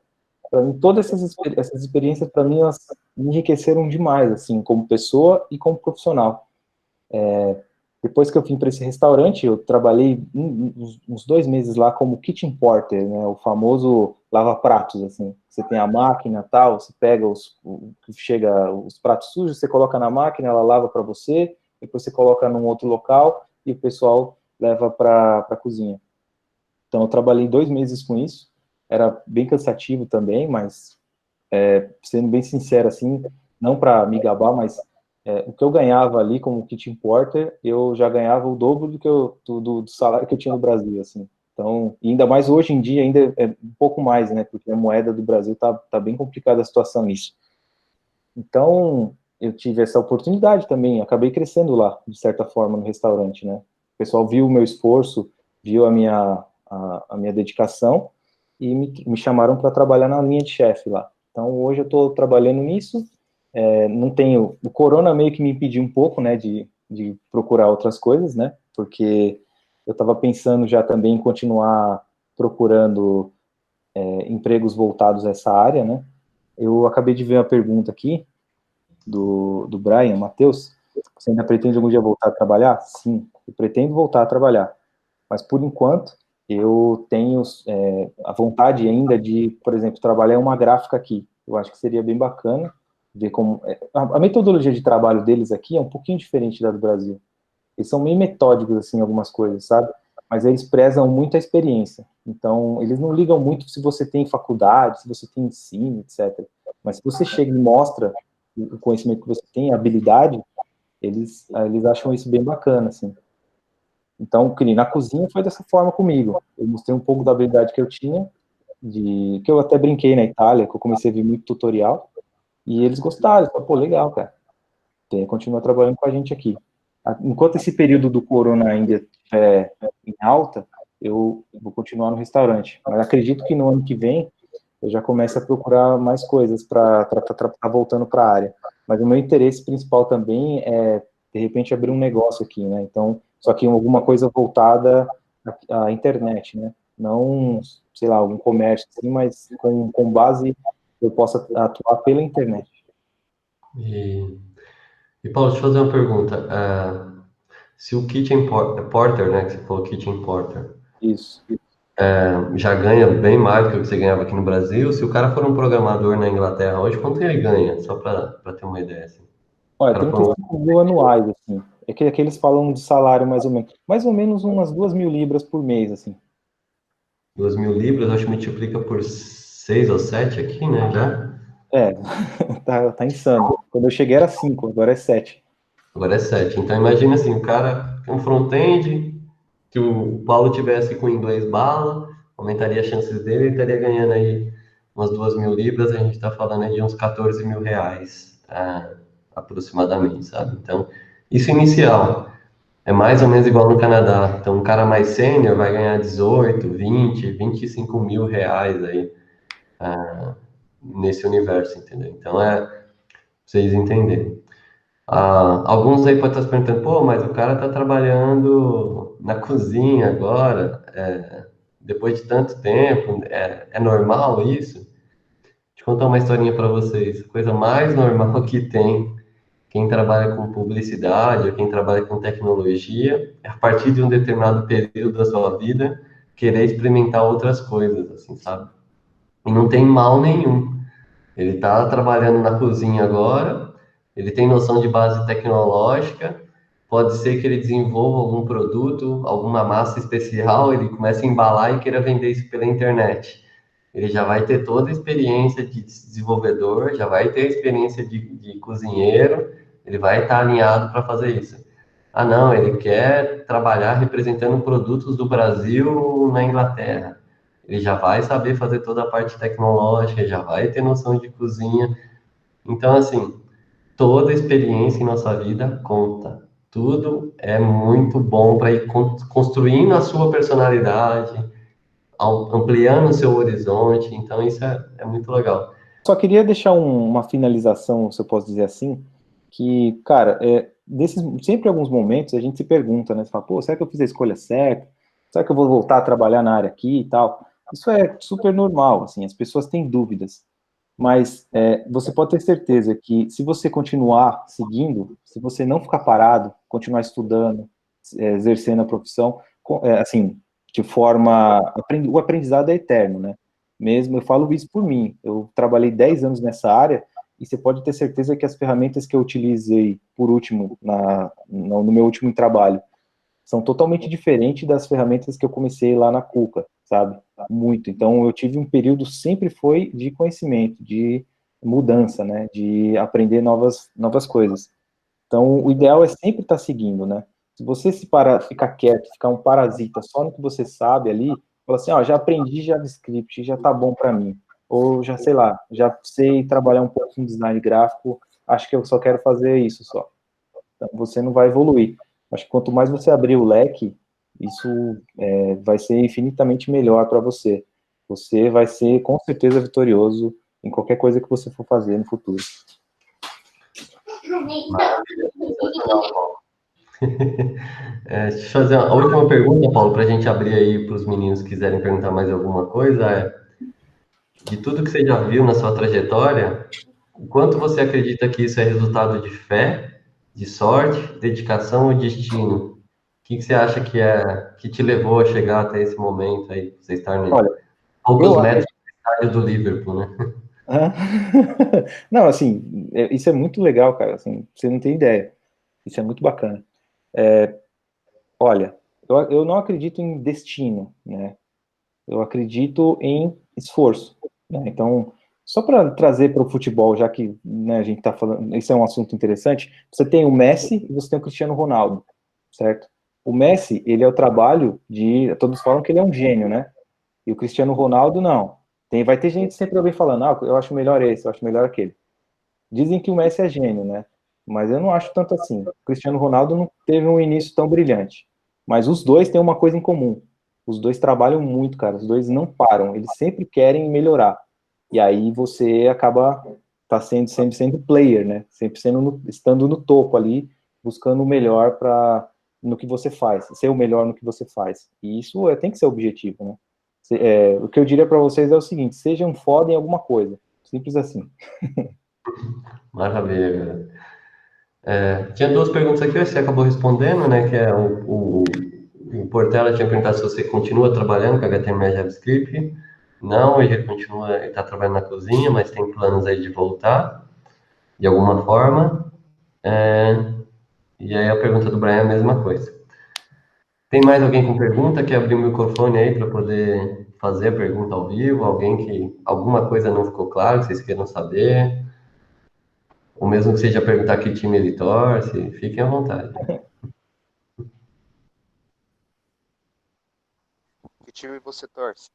Para mim, todas essas experiências, para mim, elas me enriqueceram demais, assim, como pessoa e como profissional. Depois que eu vim para esse restaurante, eu trabalhei uns 2 meses lá como kitchen porter, né, o famoso lava-pratos, assim. Você tem a máquina, tal, você pega os pratos sujos, você coloca na máquina, ela lava para você, depois você coloca num outro local e o pessoal leva para a cozinha. Então, eu trabalhei 2 meses com isso. Era bem cansativo também, mas, sendo bem sincero, assim, não para me gabar, mas o que eu ganhava ali como kitchen porter, eu já ganhava o dobro do salário que eu tinha no Brasil, assim. Então, e ainda mais hoje em dia, ainda é um pouco mais, né? Porque a moeda do Brasil tá bem complicada a situação nisso. Então, eu tive essa oportunidade também, acabei crescendo lá, de certa forma, no restaurante, né? O pessoal viu o meu esforço, viu a minha dedicação e me chamaram para trabalhar na linha de chefe lá. Então, hoje eu estou trabalhando nisso, não tenho... O corona meio que me impediu um pouco, né, de procurar outras coisas, né? Porque eu estava pensando já também em continuar procurando empregos voltados a essa área, né? Eu acabei de ver uma pergunta aqui, do Brian, Matheus, você ainda pretende algum dia voltar a trabalhar? Sim, eu pretendo voltar a trabalhar, mas por enquanto eu tenho a vontade ainda de, por exemplo, trabalhar em uma gráfica aqui. Eu acho que seria bem bacana ver como... a metodologia de trabalho deles aqui é um pouquinho diferente da do Brasil. Eles são meio metódicos, assim, em algumas coisas, sabe? Mas eles prezam muito a experiência. Então, eles não ligam muito se você tem faculdade, se você tem ensino, etc. Mas se você chega e mostra o conhecimento que você tem, a habilidade, eles acham isso bem bacana, assim. Então, que nem na cozinha foi dessa forma comigo. Eu mostrei um pouco da habilidade que eu tinha, que eu até brinquei na Itália, que eu comecei a ver muito tutorial, e eles gostaram, falaram, pô, legal, cara. Continua trabalhando com a gente aqui. Enquanto esse período do corona ainda estiver em alta, eu vou continuar no restaurante. Mas acredito que no ano que vem eu já começo a procurar mais coisas para estar voltando para a área. Mas o meu interesse principal também é, de repente, abrir um negócio aqui, né? Então, só que alguma coisa voltada à internet, né? Não, sei lá, algum comércio, assim, mas com base eu possa atuar pela internet. E Paulo, deixa eu fazer uma pergunta. Se o Kitchen Porter, né, que você falou Kitchen Porter, Isso. já ganha bem mais do que o que você ganhava aqui no Brasil, se o cara for um programador na Inglaterra hoje, quanto ele ganha? Só para ter uma ideia, assim. O Olha, cara for 35 mil anuais, assim. É que eles falam de salário mais ou menos umas 2.000 libras por mês, assim. 2.000 libras, acho que multiplica por 6 ou 7 aqui, né, já? É, tá insano. Quando eu cheguei era 5, agora é 7. Agora é 7. Então imagina assim, o cara tem um front-end, que o Paulo tivesse com inglês bala, aumentaria as chances dele, ele estaria ganhando aí umas 2.000 libras, a gente está falando aí de uns 14 mil reais, aproximadamente, sabe? Então, isso inicial. É mais ou menos igual no Canadá. Então, um cara mais sênior vai ganhar 18, 20, 25 mil reais aí, nesse universo, entendeu? Então, pra vocês entenderem. Alguns aí podem estar se perguntando, pô, mas o cara está trabalhando na cozinha agora, depois de tanto tempo, é normal isso? Deixa eu contar uma historinha para vocês. A coisa mais normal que tem quem trabalha com publicidade ou quem trabalha com tecnologia é, a partir de um determinado período da sua vida, querer experimentar outras coisas, assim, sabe? E não tem mal nenhum. Ele está trabalhando na cozinha agora, ele tem noção de base tecnológica, pode ser que ele desenvolva algum produto, alguma massa especial, ele comece a embalar e queira vender isso pela internet. Ele já vai ter toda a experiência de desenvolvedor, já vai ter a experiência de cozinheiro, ele vai estar alinhado para fazer isso. Ah, não, ele quer trabalhar representando produtos do Brasil na Inglaterra. Ele já vai saber fazer toda a parte tecnológica, já vai ter noção de cozinha. Então, assim, toda experiência em nossa vida conta. Tudo é muito bom para ir construindo a sua personalidade, ampliando o seu horizonte. Então, isso é muito legal. Só queria deixar uma finalização, se eu posso dizer assim, que, cara, sempre em alguns momentos a gente se pergunta, né? Você fala, pô, será que eu fiz a escolha certa? Será que eu vou voltar a trabalhar na área aqui e tal? Isso é super normal, assim, as pessoas têm dúvidas. Mas você pode ter certeza que se você continuar seguindo, se você não ficar parado, continuar estudando, exercendo a profissão, assim, de forma... O aprendizado é eterno, né? Mesmo, eu falo isso por mim. Eu trabalhei 10 anos nessa área e você pode ter certeza que as ferramentas que eu utilizei, por último, no meu último trabalho, são totalmente diferentes das ferramentas que eu comecei lá na Cuca, sabe? Muito. Então, eu tive um período, sempre foi de conhecimento, de mudança, né? De aprender novas coisas. Então, o ideal é sempre estar seguindo, né? Se você ficar quieto, ficar um parasita só no que você sabe ali, fala assim, ó, já aprendi JavaScript, já tá bom para mim. Ou já, sei lá, já sei trabalhar um pouco com design gráfico, acha que eu só quero fazer isso só. Então, você não vai evoluir. Acho que quanto mais você abrir o leque, isso vai ser infinitamente melhor para você. Você vai ser, com certeza, vitorioso em qualquer coisa que você for fazer no futuro. Maravilha, sensacional, Paulo. Deixa eu fazer a última pergunta, Paulo, para a gente abrir aí para os meninos que quiserem perguntar mais alguma coisa. De tudo que você já viu na sua trajetória, o quanto você acredita que isso é resultado de fé, de sorte, dedicação ou destino? O que você acha que te levou a chegar até esse momento aí, você estar Olha, poucos metros do estádio do Liverpool, né? Não, assim, isso é muito legal, cara, assim, você não tem ideia. Isso é muito bacana. Olha, eu não acredito em destino, né? Eu acredito em esforço, né? Então, só para trazer para o futebol, já que, né, a gente está falando, isso é um assunto interessante, você tem o Messi e você tem o Cristiano Ronaldo, certo? O Messi, ele é o trabalho todos falam que ele é um gênio, né? E o Cristiano Ronaldo, não. Vai ter gente sempre alguém falando, eu acho melhor esse, eu acho melhor aquele. Dizem que o Messi é gênio, né? Mas eu não acho tanto assim. O Cristiano Ronaldo não teve um início tão brilhante. Mas os dois têm uma coisa em comum. Os dois trabalham muito, cara. Os dois não param. Eles sempre querem melhorar. E aí você acaba sempre sendo player, né? Sempre estando no topo ali, buscando o melhor no que você faz. Ser o melhor no que você faz. E isso tem que ser objetivo, né? O que eu diria para vocês é o seguinte: sejam foda em alguma coisa. Simples assim. Maravilha. Tinha duas perguntas aqui, você acabou respondendo, né? Que é o Portela tinha perguntado se você continua trabalhando com HTML e JavaScript. Não, ele está trabalhando na cozinha, mas tem planos aí de voltar, de alguma forma. E aí a pergunta do Brian é a mesma coisa. Tem mais alguém com pergunta? Quer abrir o microfone aí para poder fazer a pergunta ao vivo? Alguém que alguma coisa não ficou claro, que vocês queiram saber? Ou mesmo que seja perguntar que time ele torce, fiquem à vontade. Que time você torce?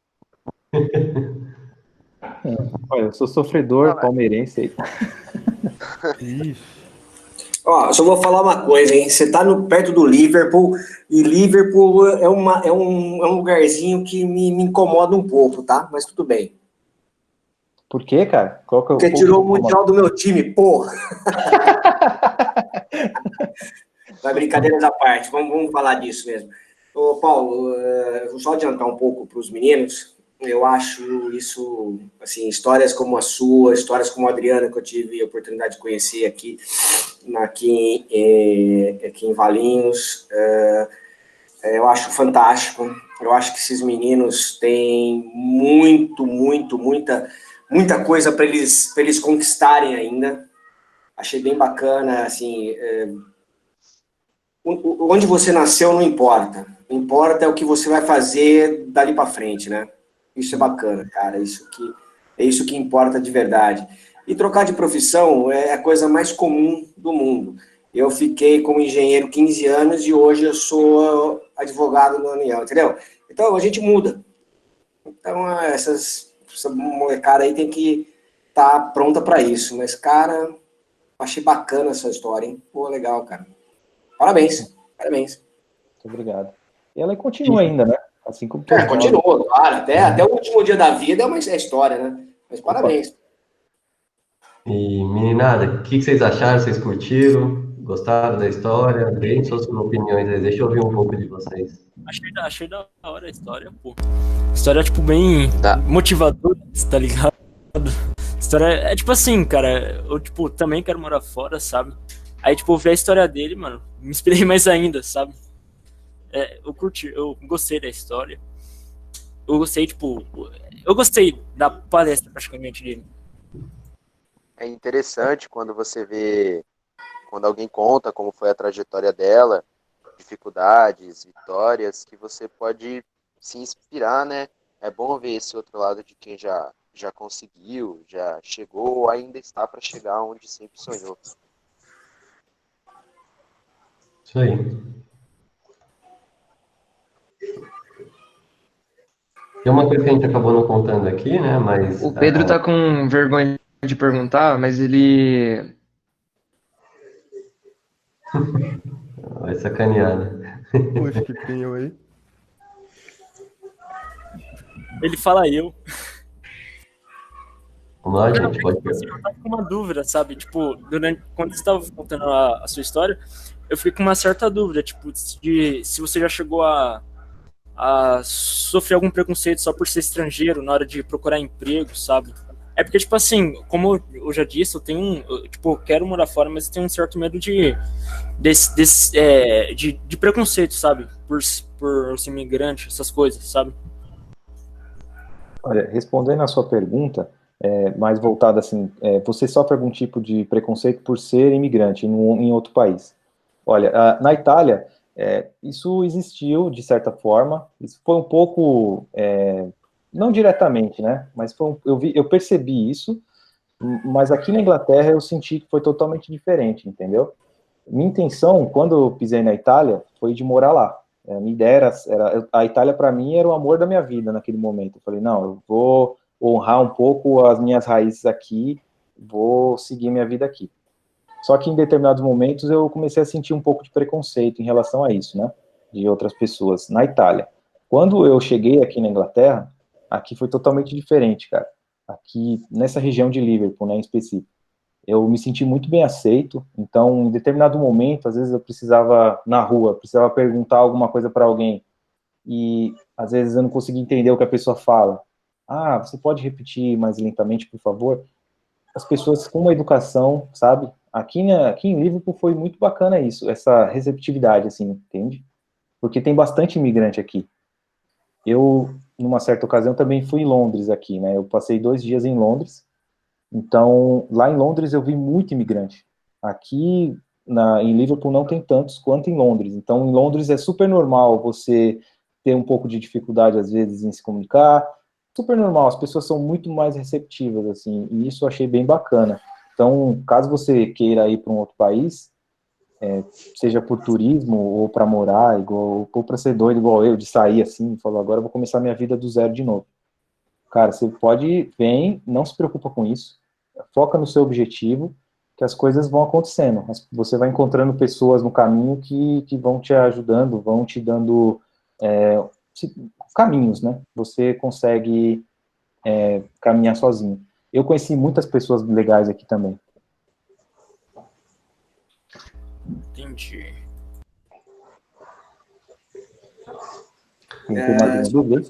Olha, eu sou sofredor palmeirense aí. Ó, só vou falar uma coisa, hein? Você tá perto do Liverpool, e Liverpool é um lugarzinho que me incomoda um pouco, tá? Mas tudo bem. Por quê, cara? Porque tirou o Mundial do meu time, porra. Mas brincadeiras à parte, vamos falar disso mesmo. Ô, Paulo, vou só adiantar um pouco para os meninos. Eu acho isso, assim, histórias como a sua, histórias como a Adriana, que eu tive a oportunidade de conhecer aqui em Valinhos, eu acho fantástico. Eu acho que esses meninos têm muita coisa para eles conquistarem ainda. Achei bem bacana, assim, onde você nasceu não importa. O que importa é o que você vai fazer dali para frente, né? Isso é bacana, cara. É isso que importa de verdade. E trocar de profissão é a coisa mais comum do mundo. Eu fiquei como engenheiro 15 anos e hoje eu sou advogado no União, entendeu? Então a gente muda. Então essa molecada aí tem que estar pronta para isso. Mas, cara, achei bacana essa história, hein? Pô, legal, cara. Parabéns. Muito obrigado. E ela continua ainda, né? Assim como continua, claro. Até o último dia da vida é história, né? Mas parabéns. E, meninada, o que vocês acharam? Vocês curtiram? Gostaram da história? Deem suas opiniões aí, deixa eu ouvir um pouco de vocês. Achei da hora a história, pô. História, tipo, bem motivadora, tá ligado? História é tipo assim, cara, eu, tipo, também quero morar fora, sabe? Aí, tipo, ver a história dele, mano, me inspirei mais ainda, sabe? Eu curti, eu gostei da história. Eu gostei da palestra, praticamente, dele. É interessante quando você vê, quando alguém conta como foi a trajetória dela, dificuldades, vitórias, que você pode se inspirar, né? É bom ver esse outro lado de quem já conseguiu, já chegou ou ainda está para chegar onde sempre sonhou. Isso aí. Tem uma coisa que a gente acabou não contando aqui, né? Mas o Pedro tá com vergonha de perguntar, mas ele Vai sacanear, né? Poxa, que tem eu aí. Ele fala eu. Vamos lá, gente, pode Assim, ver. eu tava com uma dúvida, sabe? Tipo, quando você estava contando a sua história, eu fiquei com uma certa dúvida, tipo, de se você já chegou a sofrer algum preconceito só por ser estrangeiro na hora de procurar emprego, sabe? É porque, tipo assim, como eu já disse, eu quero morar fora, mas eu tenho um certo medo de preconceito, sabe? Por ser imigrante, essas coisas, sabe? Olha, respondendo a sua pergunta, mais voltada assim, você sofre algum tipo de preconceito por ser imigrante em outro país? Olha, na Itália, isso existiu de certa forma, isso foi um pouco, não diretamente, né, mas eu percebi isso, mas aqui na Inglaterra eu senti que foi totalmente diferente, entendeu? Minha intenção, quando eu pisei na Itália, foi de morar lá. A minha ideia a Itália para mim era o amor da minha vida naquele momento. Eu falei, não, eu vou honrar um pouco as minhas raízes aqui, vou seguir minha vida aqui. Só que em determinados momentos eu comecei a sentir um pouco de preconceito em relação a isso, né, de outras pessoas na Itália. Quando eu cheguei aqui na Inglaterra, aqui foi totalmente diferente, cara. Aqui nessa região de Liverpool, né, em específico, eu me senti muito bem aceito. Então, em determinado momento, às vezes eu precisava na rua, precisava perguntar alguma coisa para alguém e às vezes eu não conseguia entender o que a pessoa fala. Ah, você pode repetir mais lentamente, por favor? As pessoas com uma educação, sabe? Aqui em Liverpool foi muito bacana isso, essa receptividade, assim, entende? Porque tem bastante imigrante aqui. Eu, numa certa ocasião, também fui em Londres aqui, né? Eu passei 2 dias em Londres. Então, lá em Londres eu vi muito imigrante. Aqui em Liverpool não tem tantos quanto em Londres. Então, em Londres é super normal você ter um pouco de dificuldade, às vezes, em se comunicar. Super normal, as pessoas são muito mais receptivas, assim, e isso eu achei bem bacana. Então, caso você queira ir para um outro país, seja por turismo ou para morar, ou para ser doido igual eu, de sair assim, e falar, agora eu vou começar minha vida do zero de novo. Cara, você pode, vem, não se preocupa com isso, foca no seu objetivo, que as coisas vão acontecendo. Você vai encontrando pessoas no caminho que vão te ajudando, vão te dando caminhos, né? Você consegue caminhar sozinho. Eu conheci muitas pessoas legais aqui também. Entendi. Tem mais dúvida?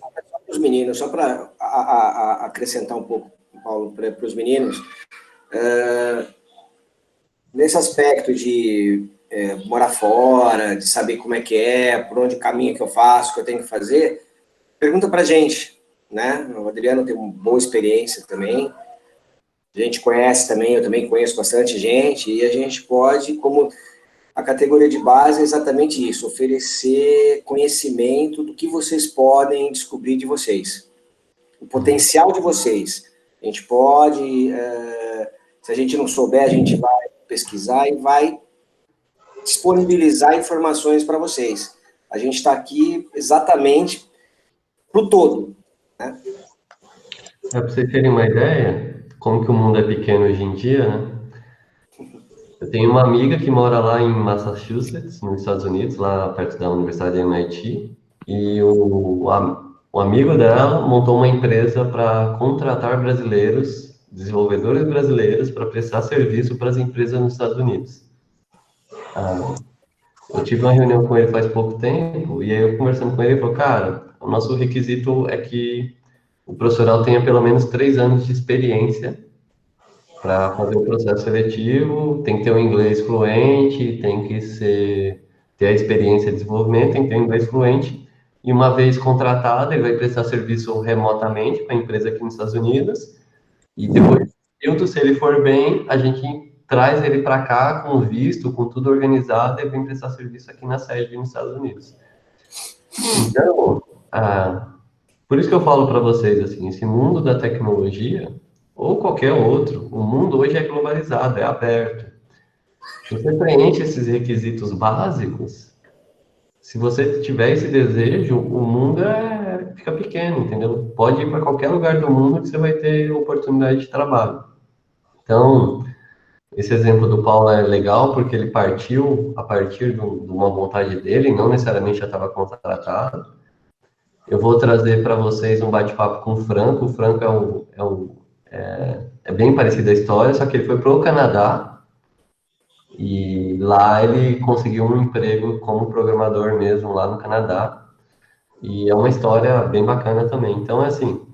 Os meninos, só para acrescentar um pouco, Paulo, para os meninos, nesse aspecto de morar fora, de saber como é que por onde caminho que eu faço, o que eu tenho que fazer, pergunta para a gente, né? O Adriano tem uma boa experiência também, a gente conhece também, eu também conheço bastante gente, e a gente pode, como a categoria de base é exatamente isso, oferecer conhecimento do que vocês podem descobrir de vocês, o potencial de vocês. A gente pode, se a gente não souber, a gente vai pesquisar e vai disponibilizar informações para vocês. A gente está aqui exatamente para o todo, né? Para vocês terem uma ideia, como que o mundo é pequeno hoje em dia, né? Eu tenho uma amiga que mora lá em Massachusetts, nos Estados Unidos, lá perto da Universidade da MIT, e o amigo dela montou uma empresa para contratar brasileiros, desenvolvedores brasileiros, para prestar serviço para as empresas nos Estados Unidos. Eu tive uma reunião com ele faz pouco tempo, e aí eu conversando com ele, ele falou, cara, o nosso requisito é que o profissional tenha pelo menos 3 anos de experiência para fazer o processo seletivo, tem que ter um inglês fluente, tem que ter a experiência de desenvolvimento, tem que ter um inglês fluente, e uma vez contratado, ele vai prestar serviço remotamente para a empresa aqui nos Estados Unidos, e depois, se ele for bem, a gente traz ele para cá com visto, com tudo organizado, e vem prestar serviço aqui na sede nos Estados Unidos. Então, por isso que eu falo para vocês, assim, esse mundo da tecnologia, ou qualquer outro, o mundo hoje é globalizado, é aberto. Se você preenche esses requisitos básicos, se você tiver esse desejo, o mundo fica pequeno, entendeu? Pode ir para qualquer lugar do mundo que você vai ter oportunidade de trabalho. Então, esse exemplo do Paulo é legal porque ele partiu a partir de uma vontade dele, não necessariamente já estava contratado. Eu vou trazer para vocês um bate-papo com o Franco. O Franco é bem parecida a história, só que ele foi para o Canadá e lá ele conseguiu um emprego como programador mesmo lá no Canadá. E é uma história bem bacana também. Então, é assim,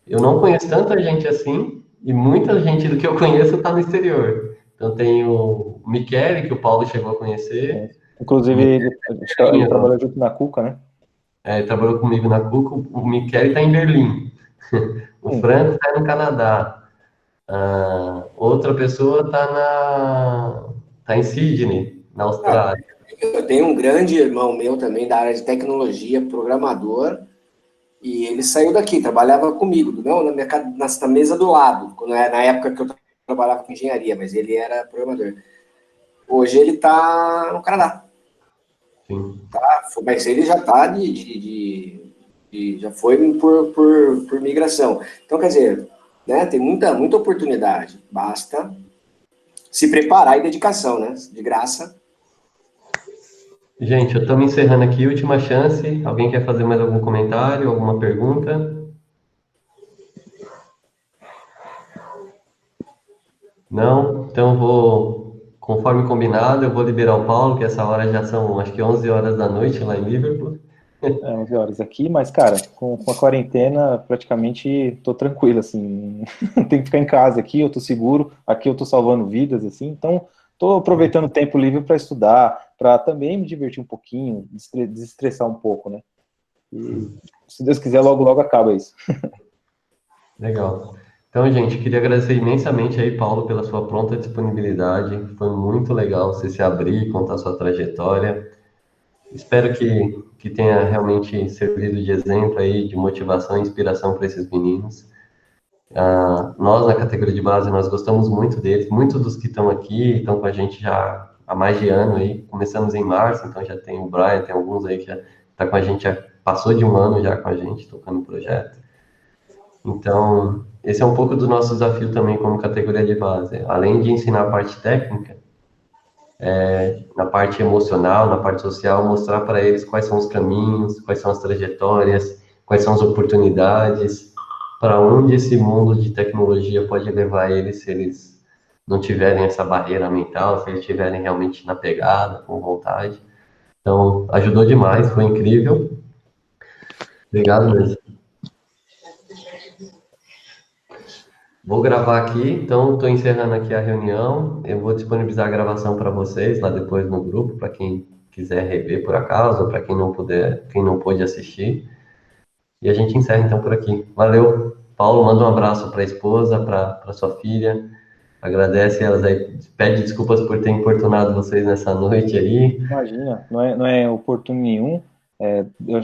eu não conheço tanta gente assim e muita gente do que eu conheço está no exterior. Então, tem o Michele, que o Paulo chegou a conhecer. Inclusive, ele trabalhou junto na Cuca, né? Ele trabalhou comigo na Cuca. O Michele está em Berlim. O Franco está no Canadá. Outra pessoa tá em Sydney, na Austrália. Eu tenho um grande irmão meu também da área de tecnologia, programador, e ele saiu daqui, trabalhava comigo, na mesa do lado, na época que eu trabalhava com engenharia, mas ele era programador. Hoje ele está no Canadá. Sim. Mas ele já está já foi por migração. Então, quer dizer, né, tem muita oportunidade. Basta se preparar e dedicação, né? De graça. Gente, eu estou me encerrando aqui, última chance. Alguém quer fazer mais algum comentário, alguma pergunta? Não? Então conforme combinado, eu vou liberar o Paulo, que essa hora já são, acho que 11 horas da noite lá em Liverpool. 11 horas aqui, mas, cara, com a quarentena, praticamente tô tranquilo, assim, tenho que ficar em casa aqui, eu tô seguro, aqui eu tô salvando vidas, assim, então tô aproveitando o tempo livre para estudar, para também me divertir um pouquinho, desestressar um pouco, né? E, se Deus quiser, logo, logo acaba isso. Legal. Então, gente, queria agradecer imensamente aí, Paulo, pela sua pronta disponibilidade. Foi muito legal você se abrir, contar sua trajetória. Espero que tenha realmente servido de exemplo aí, de motivação e inspiração para esses meninos. Nós, na categoria de base, nós gostamos muito deles. Muitos dos que estão aqui estão com a gente já há mais de ano aí. Começamos em março, então já tem o Brian, tem alguns aí que já está com a gente, já passou de um ano já com a gente, tocando o projeto. Então, esse é um pouco do nosso desafio também como categoria de base. Além de ensinar a parte técnica, na parte emocional, na parte social, mostrar para eles quais são os caminhos, quais são as trajetórias, quais são as oportunidades, para onde esse mundo de tecnologia pode levar eles se eles não tiverem essa barreira mental, se eles estiverem realmente na pegada, com vontade. Então, ajudou demais, foi incrível. Obrigado mesmo. Vou gravar aqui, então estou encerrando aqui a reunião. Eu vou disponibilizar a gravação para vocês lá depois no grupo, para quem quiser rever por acaso, ou para quem não puder, quem não pôde assistir. E a gente encerra então por aqui. Valeu, Paulo, manda um abraço para a esposa, para sua filha. Agradece elas aí, pede desculpas por ter importunado vocês nessa noite aí. Imagina, não é oportuno nenhum.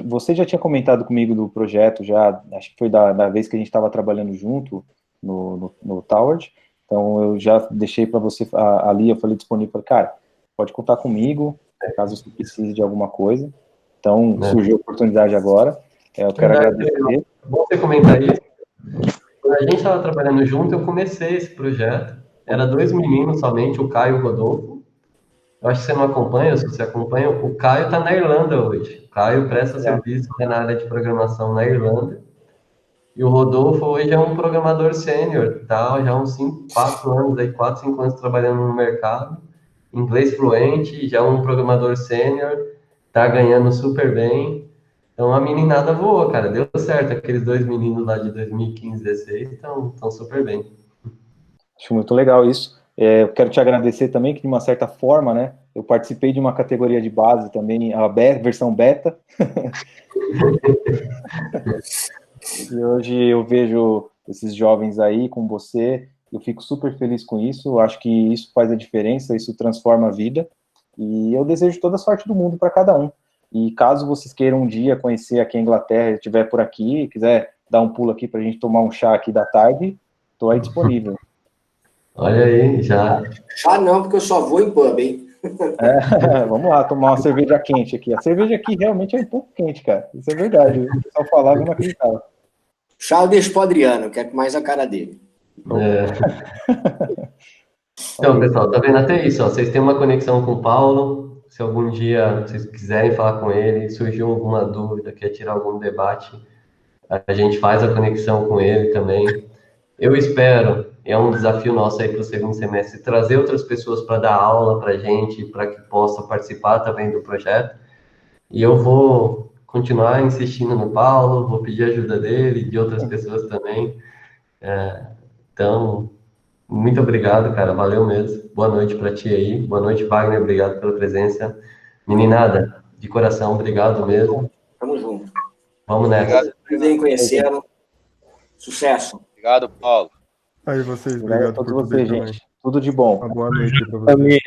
Você já tinha comentado comigo do projeto, já acho que foi da vez que a gente estava trabalhando junto no Toward, então eu já deixei para você ali, eu falei disponível, falei, cara, pode contar comigo, caso você precise de alguma coisa. Então, surgiu a oportunidade agora, eu quero agradecer. Bom você comentar isso. Quando a gente estava trabalhando junto, eu comecei esse projeto, era 2 meninos somente, o Caio e o Rodolfo. Eu acho que você não acompanha, se você acompanha, o Caio está na Irlanda hoje. O Caio presta serviço na área de programação na Irlanda. E o Rodolfo hoje é um programador sênior, tá? Já há uns 4 anos, 5 anos trabalhando no mercado. Inglês fluente, já um programador sênior, tá ganhando super bem. Então a meninada voou, cara, deu certo. Aqueles 2 meninos lá de 2015, 2016 estão super bem. Acho muito legal isso. Eu quero te agradecer também, que de uma certa forma, né, eu participei de uma categoria de base também, a versão beta. E hoje eu vejo esses jovens aí com você, eu fico super feliz com isso, eu acho que isso faz a diferença, isso transforma a vida, e eu desejo toda a sorte do mundo para cada um. E caso vocês queiram um dia conhecer aqui a Inglaterra, estiver por aqui, quiser dar um pulo aqui para a gente tomar um chá aqui da tarde, estou aí disponível. Olha aí, já. Chá não, porque eu só vou em pub, hein? Vamos lá, tomar uma cerveja quente aqui. A cerveja aqui realmente é um pouco quente, cara. Isso é verdade. O pessoal falava e não acreditava. Chá eu deixo pro Adriano, eu quero mais a cara dele. Então, pessoal, tá vendo até isso, ó, vocês têm uma conexão com o Paulo, se algum dia vocês quiserem falar com ele, surgiu alguma dúvida, quer tirar algum debate, a gente faz a conexão com ele também. Eu espero, é um desafio nosso aí para o segundo semestre, trazer outras pessoas para dar aula para a gente, para que possa participar também do projeto. E eu vou continuar insistindo no Paulo, vou pedir ajuda dele e de outras pessoas também. Então, muito obrigado, cara, valeu mesmo. Boa noite para ti aí. Boa noite, Wagner, obrigado pela presença. Meninada, de coração, obrigado mesmo. Tamo junto. Vamos nessa. Obrigado. Prazer em conhecê-lo. Sucesso. Obrigado, Paulo. Aí vocês, obrigado por todos tudo vocês, aí também. gente. Tudo de bom. Uma boa noite pra vocês.